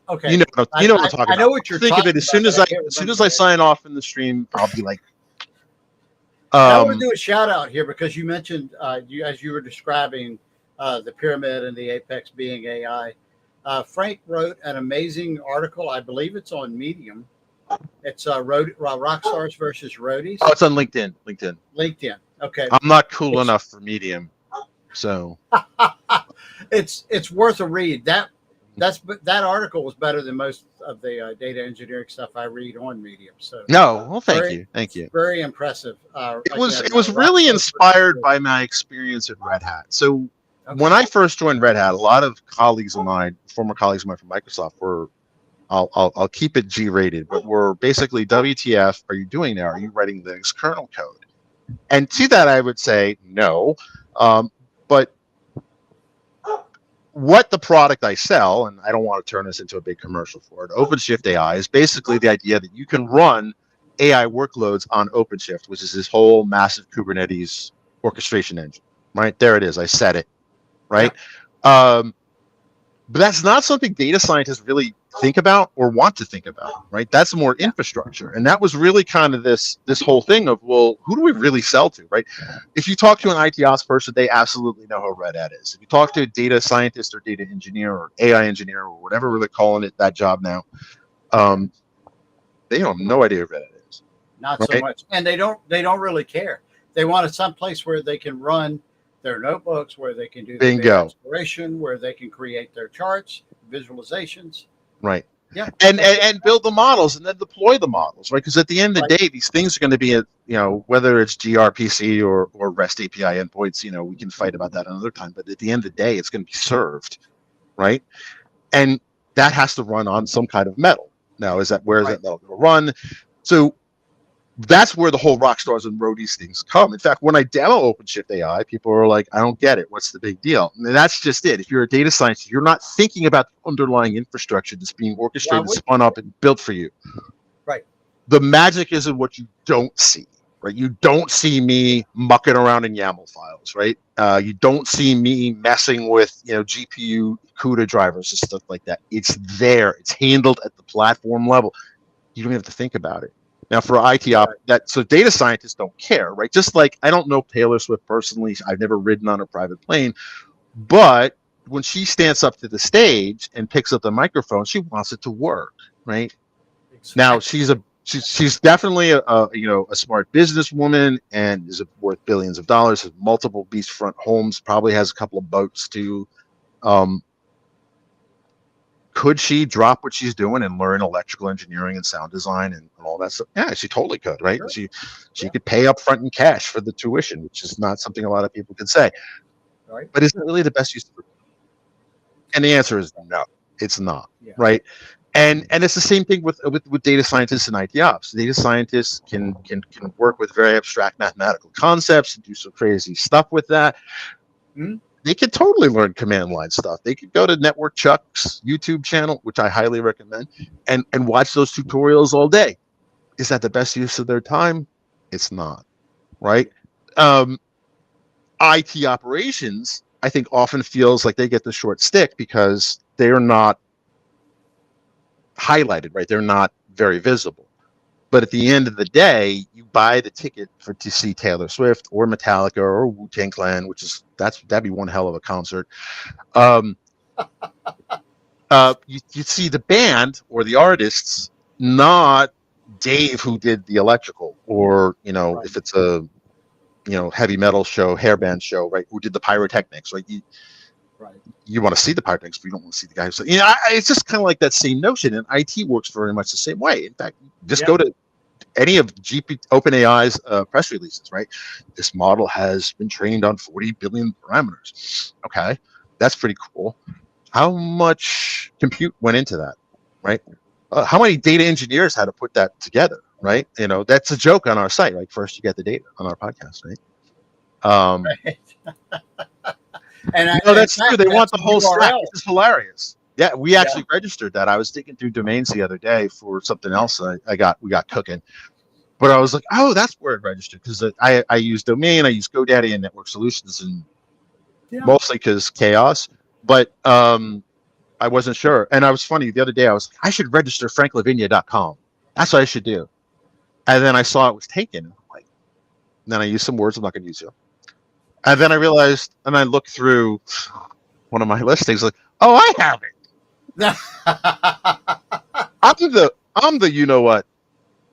okay. You know what I'm talking I about. know what you're Think of talking it as about, soon but as I I can't as soon remember as I it. sign off in the stream, I'll be like, And I want to do a shout out here because you mentioned as you were describing the pyramid and the apex being AI. Frank wrote an amazing article. I believe it's on Medium. It's rock stars versus roadies. oh, it's on LinkedIn. LinkedIn. Okay. I'm not cool It's enough for Medium, so it's worth a read. That article was better than most of the data engineering stuff I read on Medium. So no. Well, thank very you, thank you. very impressive. It was Rock really stars versus inspired roadies. by my experience at Red Hat. So when Okay. I first joined Red Hat, a lot of colleagues of mine, former colleagues of mine from Microsoft, were I'll keep it G-rated, but we're basically WTF are you doing now? Are you writing Linux kernel code? And to that, I would say no. But what the product I sell, and I don't want to turn this into a big commercial for it, OpenShift AI is basically the idea that you can run AI workloads on OpenShift, which is this whole massive Kubernetes orchestration engine. Right there it is. I said it. Right. Um, But that's not something data scientists really think about or want to think about, right? That's more infrastructure. And that was really kind of this whole thing of, well, who do we really sell to, right? If you talk to an IT ops person, they absolutely know who Red Hat is. If you talk to a data scientist or data engineer or AI engineer or whatever they're calling it, that job now, they have no idea who Red Hat is. Not so much, and they don't really care. They want some place where they can run their notebooks, where they can do the data exploration, where they can create their charts, visualizations. Right. Yeah. And build the models and then deploy the models, right? Because at the end of the day, these things are going to be, whether it's gRPC or REST API endpoints, we can fight about that another time. But at the end of the day, it's going to be served, right? And that has to run on some kind of metal. Now, where is that metal going to run? So that's where the whole Rockstars and Roadies things come. In fact, when I demo OpenShift AI, people are like, I don't get it. What's the big deal? And that's just it. If you're a data scientist, you're not thinking about the underlying infrastructure that's being orchestrated, spun up, and built for you. Right. The magic is in what you don't see, right? You don't see me mucking around in YAML files, right? You don't see me messing with, GPU CUDA drivers and stuff like that. It's there. It's handled at the platform level. You don't have to think about it. Now, for IT op, so data scientists don't care, right? Just like I don't know Taylor Swift personally. I've never ridden on a private plane, but when she stands up to the stage and picks up the microphone, she wants it to work, right? Exactly. Now, she's definitely a smart businesswoman and is worth billions of dollars. Has multiple beachfront homes. Probably has a couple of boats too. Could she drop what she's doing and learn electrical engineering and sound design and all that stuff? Yeah, she totally could, right? Sure. She could pay up front in cash for the tuition, which is not something a lot of people can say. Right. But is it really the best use of it? And the answer is no, it's not. Yeah. Right. And it's the same thing with data scientists and IT ops. Data scientists can work with very abstract mathematical concepts and do some crazy stuff with that. Mm-hmm. They could totally learn command line stuff. They could go to Network Chuck's YouTube channel, which I highly recommend, and watch those tutorials all day. Is that the best use of their time? It's not, right? IT operations, I think, often feels like they get the short stick because they're not highlighted, right? They're not very visible. But at the end of the day, you buy the ticket to see Taylor Swift or Metallica or Wu-Tang Clan, that'd be one hell of a concert. You see the band or the artists, not Dave who did the electrical, or right. If it's a heavy metal show, hair band show, right? Who did the pyrotechnics, right? You want to see the pyrotechnics, but you don't want to see the guy. So, it's just kind of like that same notion, and IT works very much the same way. In fact, just go to any of OpenAI's press releases, right? This model has been trained on 40 billion parameters. Okay, that's pretty cool. How much compute went into that, right? How many data engineers had to put that together, right? That's a joke on our site. Like, first you get the data on our podcast, right? Right. That's true. They want the whole stack. This is hilarious. Yeah, we actually registered that. I was digging through domains the other day for something else. We got cooking, but I was like, oh, that's where it registered because I use domain, I use GoDaddy and Network Solutions, and Yeah. mostly because chaos. But I wasn't sure, and I was funny the other day. I was like, I should register franklavinia.com. That's what I should do. And then I saw it was taken. I'm like, and then I used some words I'm not going to use here. And then I realized, and I looked through one of my listings, like, oh, I have it. I'm the you know what.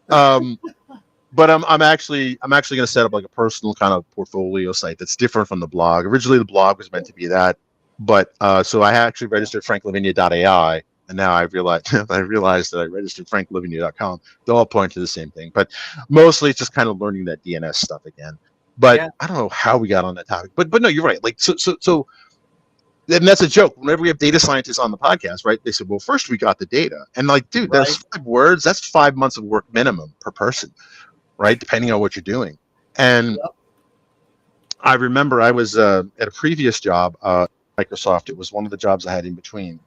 But I'm actually going to set up like a personal kind of portfolio site that's different from the blog. Originally, the blog was meant to be that, but so I actually registered franklavinia.ai, and now I realized that I registered franklavinia.com. They all point to the same thing, but mostly it's just kind of learning that DNS stuff again. But Yeah. I don't know how we got on that topic. But no, you're right. Like so. And that's a joke. Whenever we have data scientists on the podcast, right? They said, "Well, first we got the data," and like, dude, Right. that's 5 words. That's 5 months of work minimum per person, right? Depending on what you're doing. And Yep. I remember I was at a previous job, Microsoft. It was one of the jobs I had in between.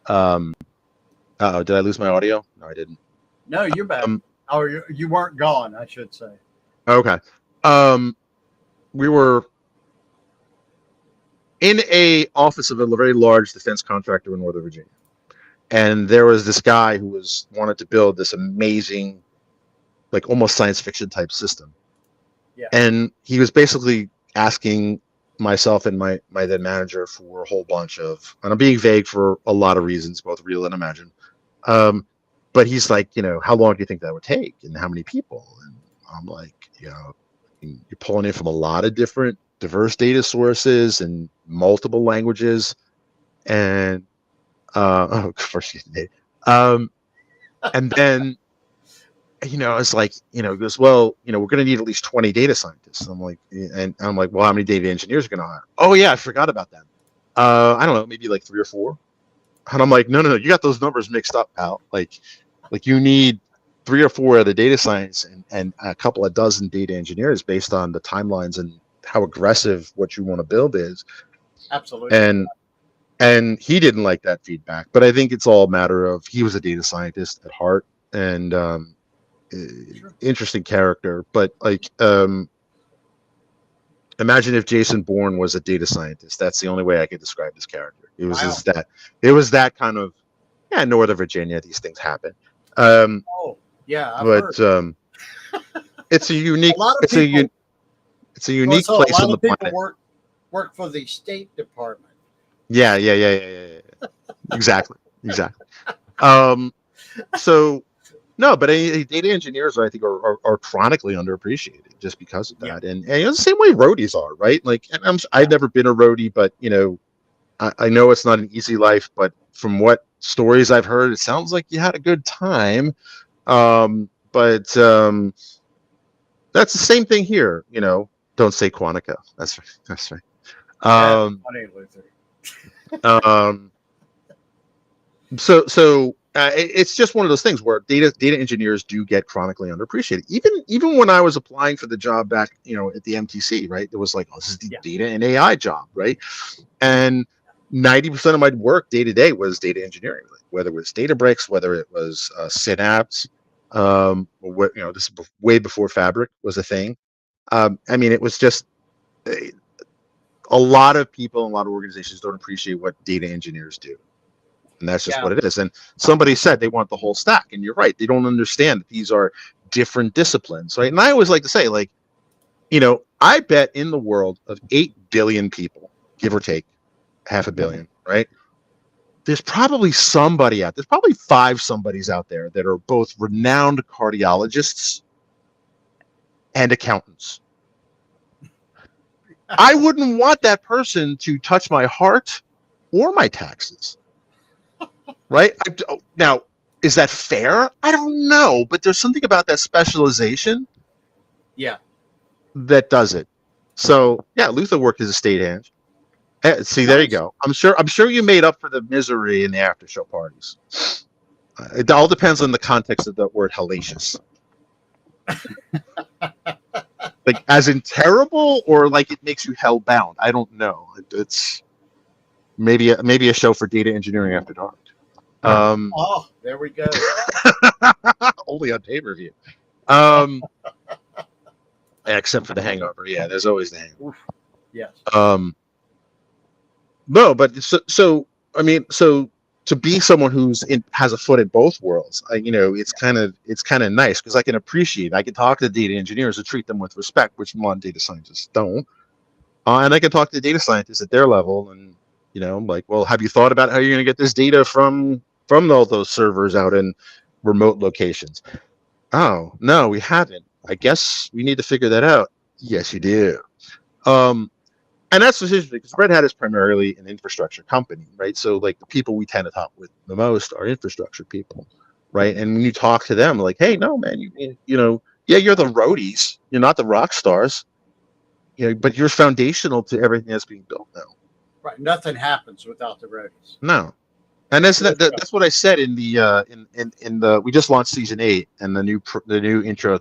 Did I lose my audio? No, I didn't. No, you're back. Or you weren't gone, I should say. Okay. We were in a office of a very large defense contractor in Northern Virginia, and there was this guy who wanted to build this amazing, like almost science fiction type system. Yeah. And he was basically asking myself and my then manager for a whole bunch of, and I'm being vague for a lot of reasons, both real and imagined. But he's like, how long do you think that would take, and how many people? And I'm like, you're pulling in from a lot of different diverse data sources and multiple languages, and first and then it's like, he goes, well, we're going to need at least 20 data scientists. I'm like, well, how many data engineers are going to hire? Oh yeah, I forgot about that. I don't know, maybe like 3 or 4. And I'm like, no, you got those numbers mixed up, pal. Like you need 3 or 4 of the data science and a couple of dozen data engineers based on the timelines and how aggressive what you want to build is. Absolutely. And he didn't like that feedback, but I think it's all a matter of, he was a data scientist at heart, and Sure. interesting character. But like, imagine if Jason Bourne was a data scientist. That's the only way I could describe this character. It was Wow. just that. It was that kind of, Northern Virginia. These things happen. Oh, yeah. I've But heard. it's a unique. A lot of It's people, a unique so place a lot on the of people planet. work for the State Department. Yeah. Exactly. So no, but data engineers, I think, are chronically underappreciated just because of that. And the same way roadies are, right? Like, and I've never been a roadie, but I know it's not an easy life. But from what stories I've heard, it sounds like you had a good time. But that's the same thing here. Don't say Quantico. That's right. That's right. Funny, Luther. So it's just one of those things where data engineers do get chronically underappreciated. Even when I was applying for the job back, at the MTC, right? There was like, oh, this is the data and AI job, right? And 90% of my work day to day was data engineering, whether it was Databricks, whether it was Synapse, this is way before Fabric was a thing. It was just a lot of people and a lot of organizations don't appreciate what data engineers do. And that's just what it is. And somebody said they want the whole stack. And you're right. They don't understand that these are different disciplines, right? And I always like to say, like, I bet in the world of 8 billion people, give or take, 500 million, right? There's probably somebody out. There's probably 5 somebodies out there that are both renowned cardiologists and accountants. I wouldn't want that person to touch my heart or my taxes. Right? Now, is that fair? I don't know, but there's something about that specialization that does it. So, Luther worked as a state hand. See, there you go. I'm sure you made up for the misery in the after show parties. It all depends on the context of the word hellacious. Like, as in terrible, or like it makes you hellbound. I don't know. It's maybe a show for data engineering after dark. Oh, there we go. Only on pay-per-view. Um, except for the hangover. Yeah, there's always the hangover. Oof. Yes. No, but I mean, so to be someone has a foot in both worlds, it's kind of nice because I can appreciate. I can talk to data engineers and treat them with respect, which modern data scientists don't. And I can talk to data scientists at their level, and I'm like, well, have you thought about how you're going to get this data from all those servers out in remote locations? Oh, no, we haven't. I guess we need to figure that out. Yes, you do. And that's what's interesting because Red Hat is primarily an infrastructure company, right? So like the people we tend to talk with the most are infrastructure people, right? And when you talk to them, like, hey, no, man, yeah, you're the roadies, you're not the rock stars, but you're foundational to everything that's being built now. Right. Nothing happens without the roadies. No, and that's what I said in the in the we just launched season 8, and the new intro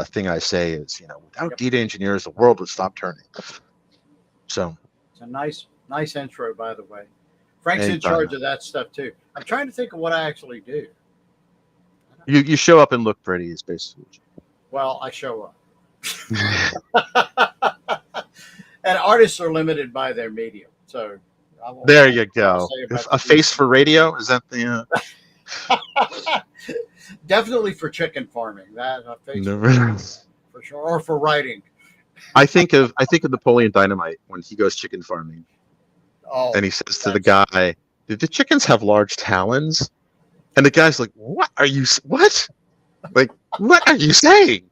thing I say is without data engineers, the world would stop turning. So it's a nice intro, by the way. Frank's in charge of that stuff too. I'm trying to think of what I actually do. You show up and look pretty is basically. Well, I show up. And artists are limited by their medium, so there you go. A face for radio, is that the? Definitely for chicken farming. That a face for sure, or for writing. I think of Napoleon Dynamite when he goes chicken farming, and he says to the guy, "Did the chickens have large talons?" And the guy's like, "What are you? What? Like, what are you saying?"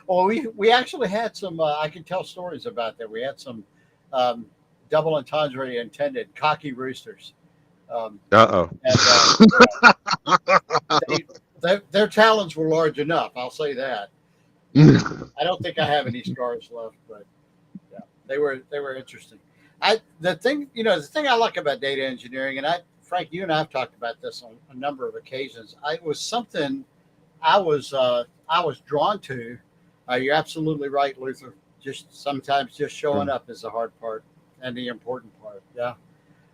Well, we actually had some. I can tell stories about that. We had some double entendre intended cocky roosters. Their talons were large enough. I'll say that. I don't think I have any scars left, but yeah, they were interesting. The thing I like about data engineering, and Frank, you and I have talked about this on a number of occasions. It was something I was drawn to. You're absolutely right, Luther. Sometimes showing up is the hard part and the important part. Yeah.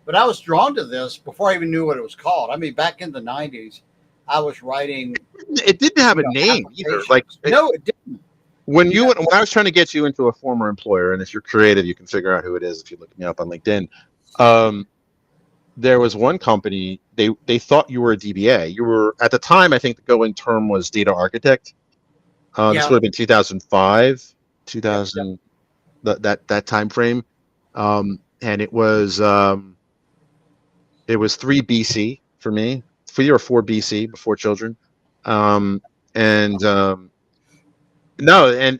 But I was drawn to this before I even knew what it was called. I mean, back in the 90s, I was writing. It didn't have a name either. No, it didn't. When I was trying to get you into a former employer, and if you're creative, you can figure out who it is if you look me up on LinkedIn. There was one company, they thought you were a DBA. You were, at the time, I think the going term was data architect. This would have been 2005, 2000, that time frame, and it was 3 BC for me, 3 or 4 BC before children, no,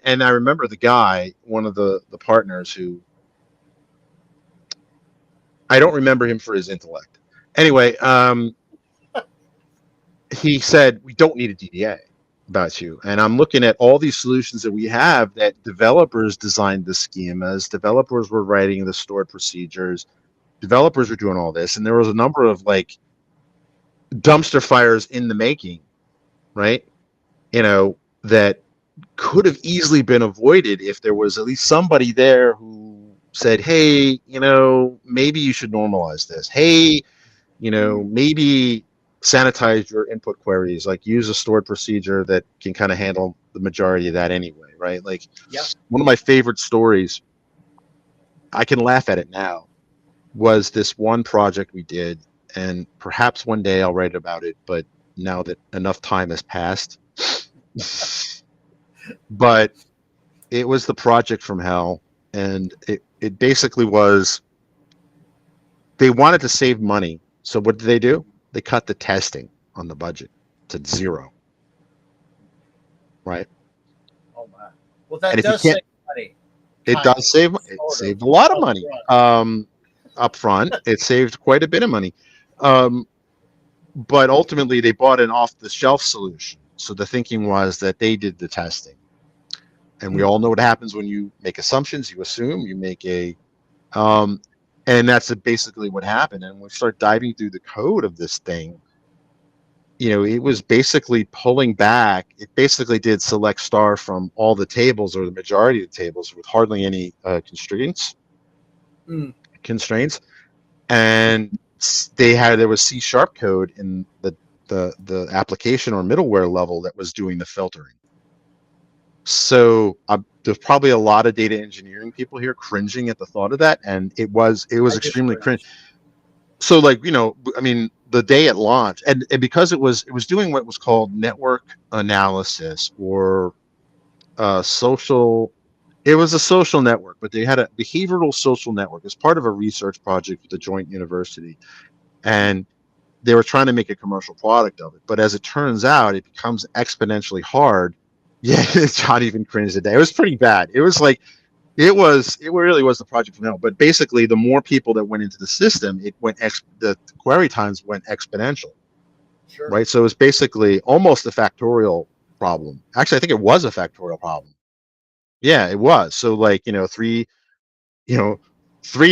and I remember the guy, one of the partners, who I don't remember him for his intellect. Anyway, he said, "We don't need a DBA about you." And I'm looking at all these solutions that we have that developers designed the schemas, developers were writing the stored procedures, developers were doing all this, and there was a number of like dumpster fires in the making, right? That could have easily been avoided if there was at least somebody there who said, "Hey, maybe you should normalize this. Hey, maybe sanitize your input queries, like use a stored procedure that can kind of handle the majority of that anyway," right? Like, one of my favorite stories, I can laugh at it now, was this one project we did, and perhaps one day I'll write about it, but now that enough time has passed, but it was the project from hell, and it basically was, they wanted to save money. So what did they do? They cut the testing on the budget to 0. Right? Oh my! Well, that does save money. It does save. It saved a lot of money up front. It saved quite a bit of money, but ultimately they bought an off-the-shelf solution. So the thinking was that they did the testing, and we all know what happens when you make assumptions. You assume. You make and that's basically what happened. And when we start diving through the code of this thing, it was basically pulling back. It basically did select star from all the tables, or the majority of the tables, with hardly any constraints. And there was C# code in the the application or middleware level that was doing the filtering. So there's probably a lot of data engineering people here cringing at the thought of that, and it was I just extremely cringe. cringe. So like, I mean, the day it launched, and because it was doing what was called network analysis or social. It was a social network, but they had a behavioral social network as part of a research project with a joint university, and they were trying to make a commercial product of it. But as it turns out, it becomes exponentially hard. Yeah, John even cringed today. It was pretty bad. It was like it really was the project from hell. But basically, the more people that went into the system, the query times went exponential, Sure. right? So it was basically almost a factorial problem. Actually, I think it was a factorial problem. Yeah, it was. So like, three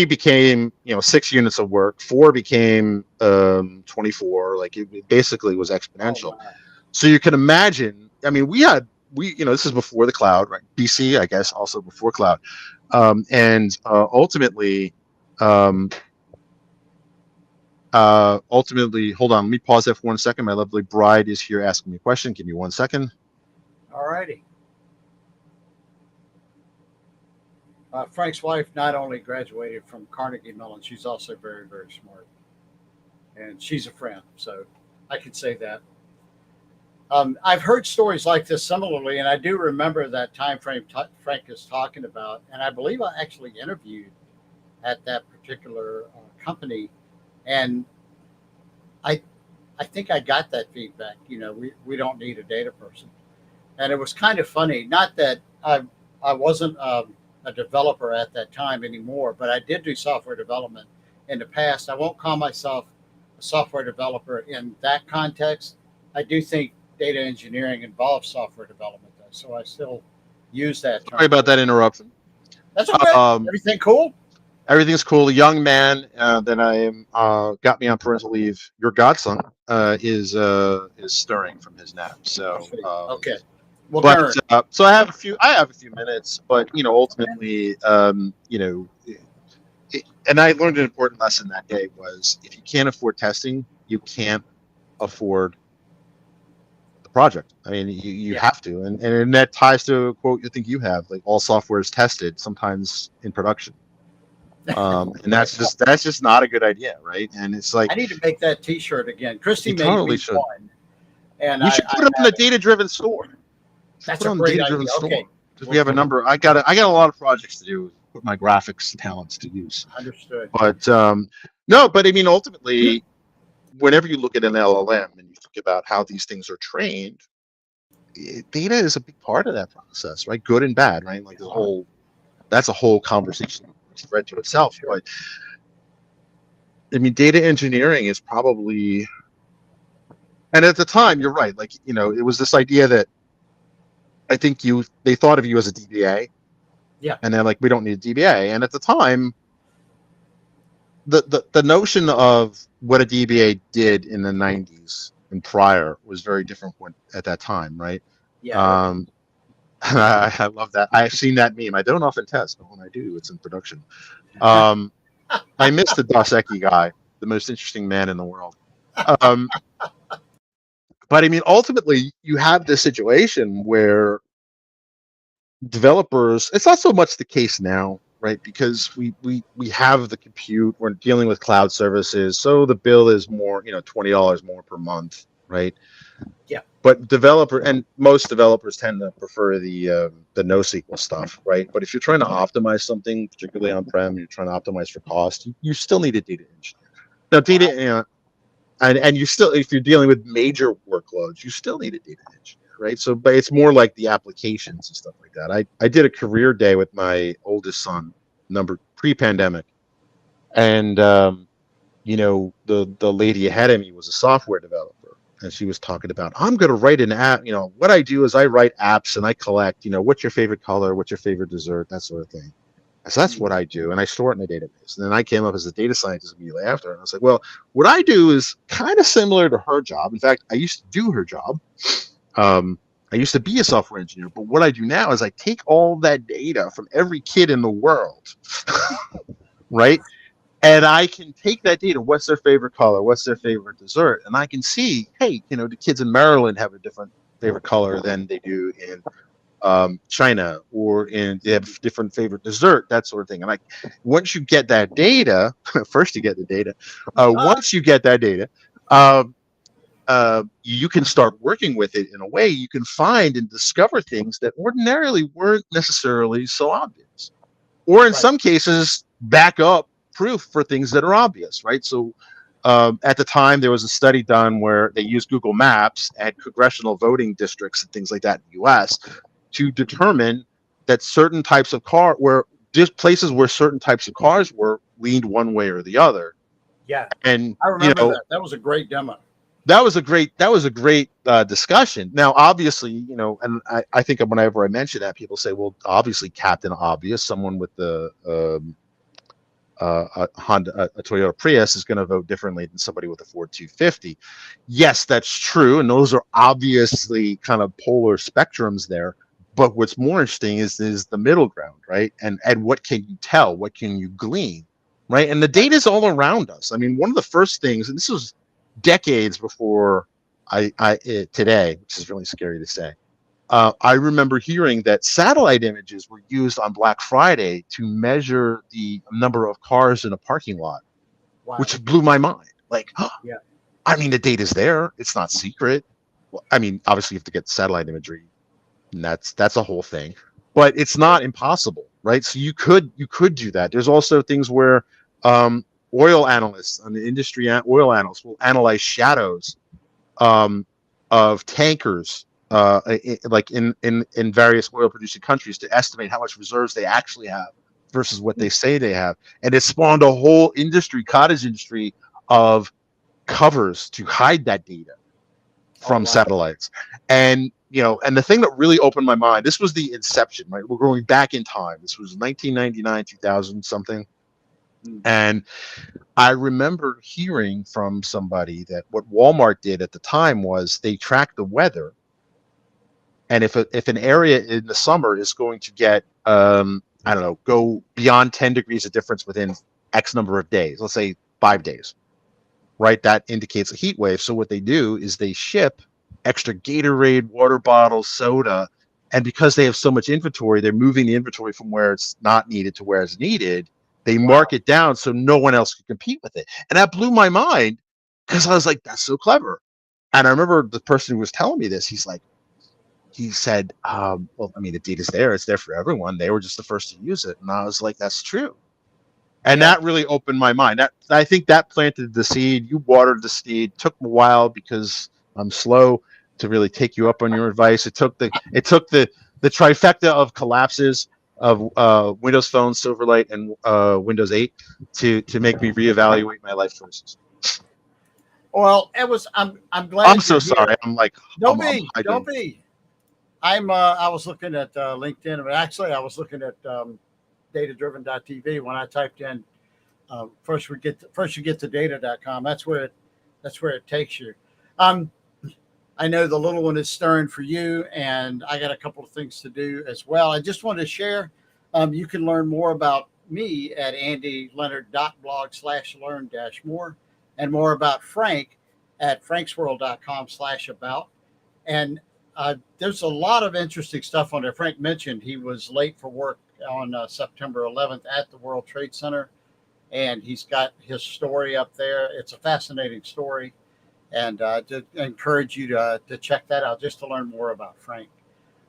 became, 6 units of work, four became 24. Like it basically was exponential. Oh, wow. So you can imagine, I mean, this is before the cloud, right? BC, I guess, also before cloud. And ultimately, hold on, let me pause that for 1 second. My lovely bride is here asking me a question. Give me 1 second. All righty. Frank's wife not only graduated from Carnegie Mellon, she's also very, very smart. And she's a friend, so I can say that. I've heard stories like this similarly, and I do remember that time frame Frank is talking about. And I believe I actually interviewed at that particular company, and I I think I got that feedback. We don't need a data person, and it was kind of funny. Not that I wasn't a developer at that time anymore, but I did do software development in the past. I won't call myself a software developer in that context. I do think data engineering involves software development, though, so I still use that term. Sorry about that interruption. That's okay. Everything cool? Everything's cool. A young man that I am got me on parental leave. Your godson is stirring from his nap. So okay. Well, but so I have a few minutes, but ultimately, and I learned an important lesson that day was if you can't afford testing, you can't afford the project. I mean, you have to, and that ties to a quote you think you have, like all software is tested, sometimes in production. And that's just not a good idea, right? And it's like I need to make that T-shirt again. Christy made totally me should. one, and you should put it on the data-driven store. That's a great idea. Okay, because we have a number. I got a lot of projects to do. Put my graphics talents to use. Understood. But no, but I mean, ultimately, whenever you look at an LLM and you think about how these things are trained, data is a big part of that process, right? Good and bad, right? Like that's a whole conversation spread to itself. Sure. But I mean, data engineering is probably, and at the time, you're right. Like, it was this idea that I think they thought of you as a DBA. Yeah. And they're like, we don't need a DBA. And at the time, the notion of what a DBA did in the 90s and prior was very different at that time, right? Yeah. I love that. I've seen that meme. I don't often test, but when I do, it's in production. I miss the Dos Equis guy, the most interesting man in the world. But I mean, ultimately, you have this situation where developers, it's not so much the case now, right? Because we have the compute, we're dealing with cloud services, so the bill is more, $20 more per month, right? Yeah. But most developers tend to prefer the NoSQL stuff, right? But if you're trying to optimize something, particularly on-prem, you're trying to optimize for cost, you still need a data engineer. Now, data, and you still, if you're dealing with major workloads, you still need a data engineer, right? So, but it's more like the applications and stuff like that. I did a career day with my oldest son, pre-pandemic, and the lady ahead of me was a software developer, and she was talking about, I'm going to write an app. What I do is I write apps and I collect, what's your favorite color, what's your favorite dessert, that sort of thing. So that's what I do, and I store it in a database. And then I came up as a data scientist immediately after, and I was like, well, what I do is kind of similar to her job. In fact, I used to do her job. I used to be a software engineer, but what I do now is I take all that data from every kid in the world, right? And I can take that data. What's their favorite color? What's their favorite dessert? And I can see, hey, the kids in Maryland have a different favorite color than they do in China, or they have different favorite dessert, that sort of thing. And once you get that data, first you get the data. Once you get that data, you can start working with it in a way you can find and discover things that ordinarily weren't necessarily so obvious, or in some cases, back up proof for things that are obvious, right? So at the time, there was a study done where they used Google Maps at congressional voting districts and things like that in the U.S. to determine that certain types of car were just places where certain types of cars were leaned one way or the other. Yeah, And I remember that. That was a great demo. That was a great discussion. Now, obviously, and I think whenever I mention that, people say, well, obviously, Captain Obvious, someone with the a Toyota Prius is going to vote differently than somebody with a Ford 250. Yes, that's true, and those are obviously kind of polar spectrums there. But what's more interesting is the middle ground, right? And what can you tell? What can you glean, right? And the data is all around us. I mean, one of the first things, and this was decades before today, which is really scary to say. I remember hearing that satellite images were used on Black Friday to measure the number of cars in a parking lot, which blew my mind. Like, yeah. I mean, the data's there; it's not secret. Well, I mean, obviously, you have to get satellite imagery, and that's a whole thing. But it's not impossible, right? So you could do that. There's also things where oil analysts on the industry, oil analysts will analyze shadows of tankers, like in various oil producing countries, to estimate how much reserves they actually have versus what they say they have. And it spawned a whole cottage industry of covers to hide that data from satellites. And and the thing that really opened my mind, this was the inception, right? We're going back in time. This was 1999, 2000 something. And I remember hearing from somebody that what Walmart did at the time was they tracked the weather. And if an area in the summer is going to get, I don't know, go beyond 10 degrees of difference within X number of days, let's say 5 days, right? That indicates a heat wave. So what they do is they ship extra Gatorade, water bottles, soda. And because they have so much inventory, they're moving the inventory from where it's not needed to where it's needed. They mark it down so no one else can compete with it. And that blew my mind because I was like, that's so clever. And I remember the person who was telling me this, he said, well, I mean, the data's there. It's there for everyone. They were just the first to use it. And I was like, that's true. And that really opened my mind. I think that planted the seed. You watered the seed. Took a while because I'm slow to really take you up on your advice. It took the trifecta of collapses of Windows Phone, Silverlight, and Windows 8 to make me reevaluate my life choices. Well, it was. I'm glad. I'm so sorry. I'm like, don't be. I was looking at LinkedIn, but actually, I was looking at datadriven.tv when I typed in first you get to data.com. That's where it takes you. I know the little one is stirring for you, and I got a couple of things to do as well. I just wanted to share. You can learn more about me at andyleonard.blog/learn-more, and more about Frank at franksworld.com/about. And there's a lot of interesting stuff on there. Frank mentioned he was late for work on September 11th at the World Trade Center, and he's got his story up there. It's a fascinating story, and to encourage you to check that out just to learn more about Frank.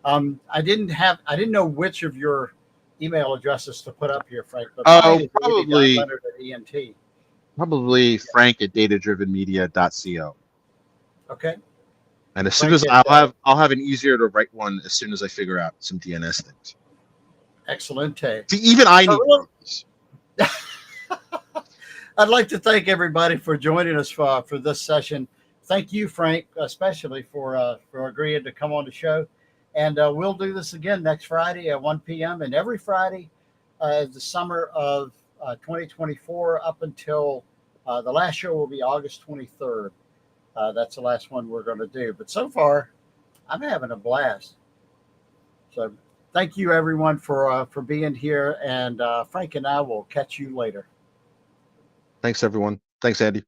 I didn't know which of your email addresses to put up here, Frank. But probably Leonard at ENT. Probably Frank at datadrivenmedia.co. Okay. And as soon as I'll have an easier to write one as soon as I figure out some DNS things. Excellent. See, even I need programs. I'd like to thank everybody for joining us for this session. Thank you, Frank, especially for agreeing to come on the show. And we'll do this again next Friday at 1 p.m. and every Friday the summer of 2024 up until the last show will be August 23rd. That's the last one we're going to do. But so far, I'm having a blast. So thank you, everyone, for being here. And Frank and I will catch you later. Thanks, everyone. Thanks, Andy.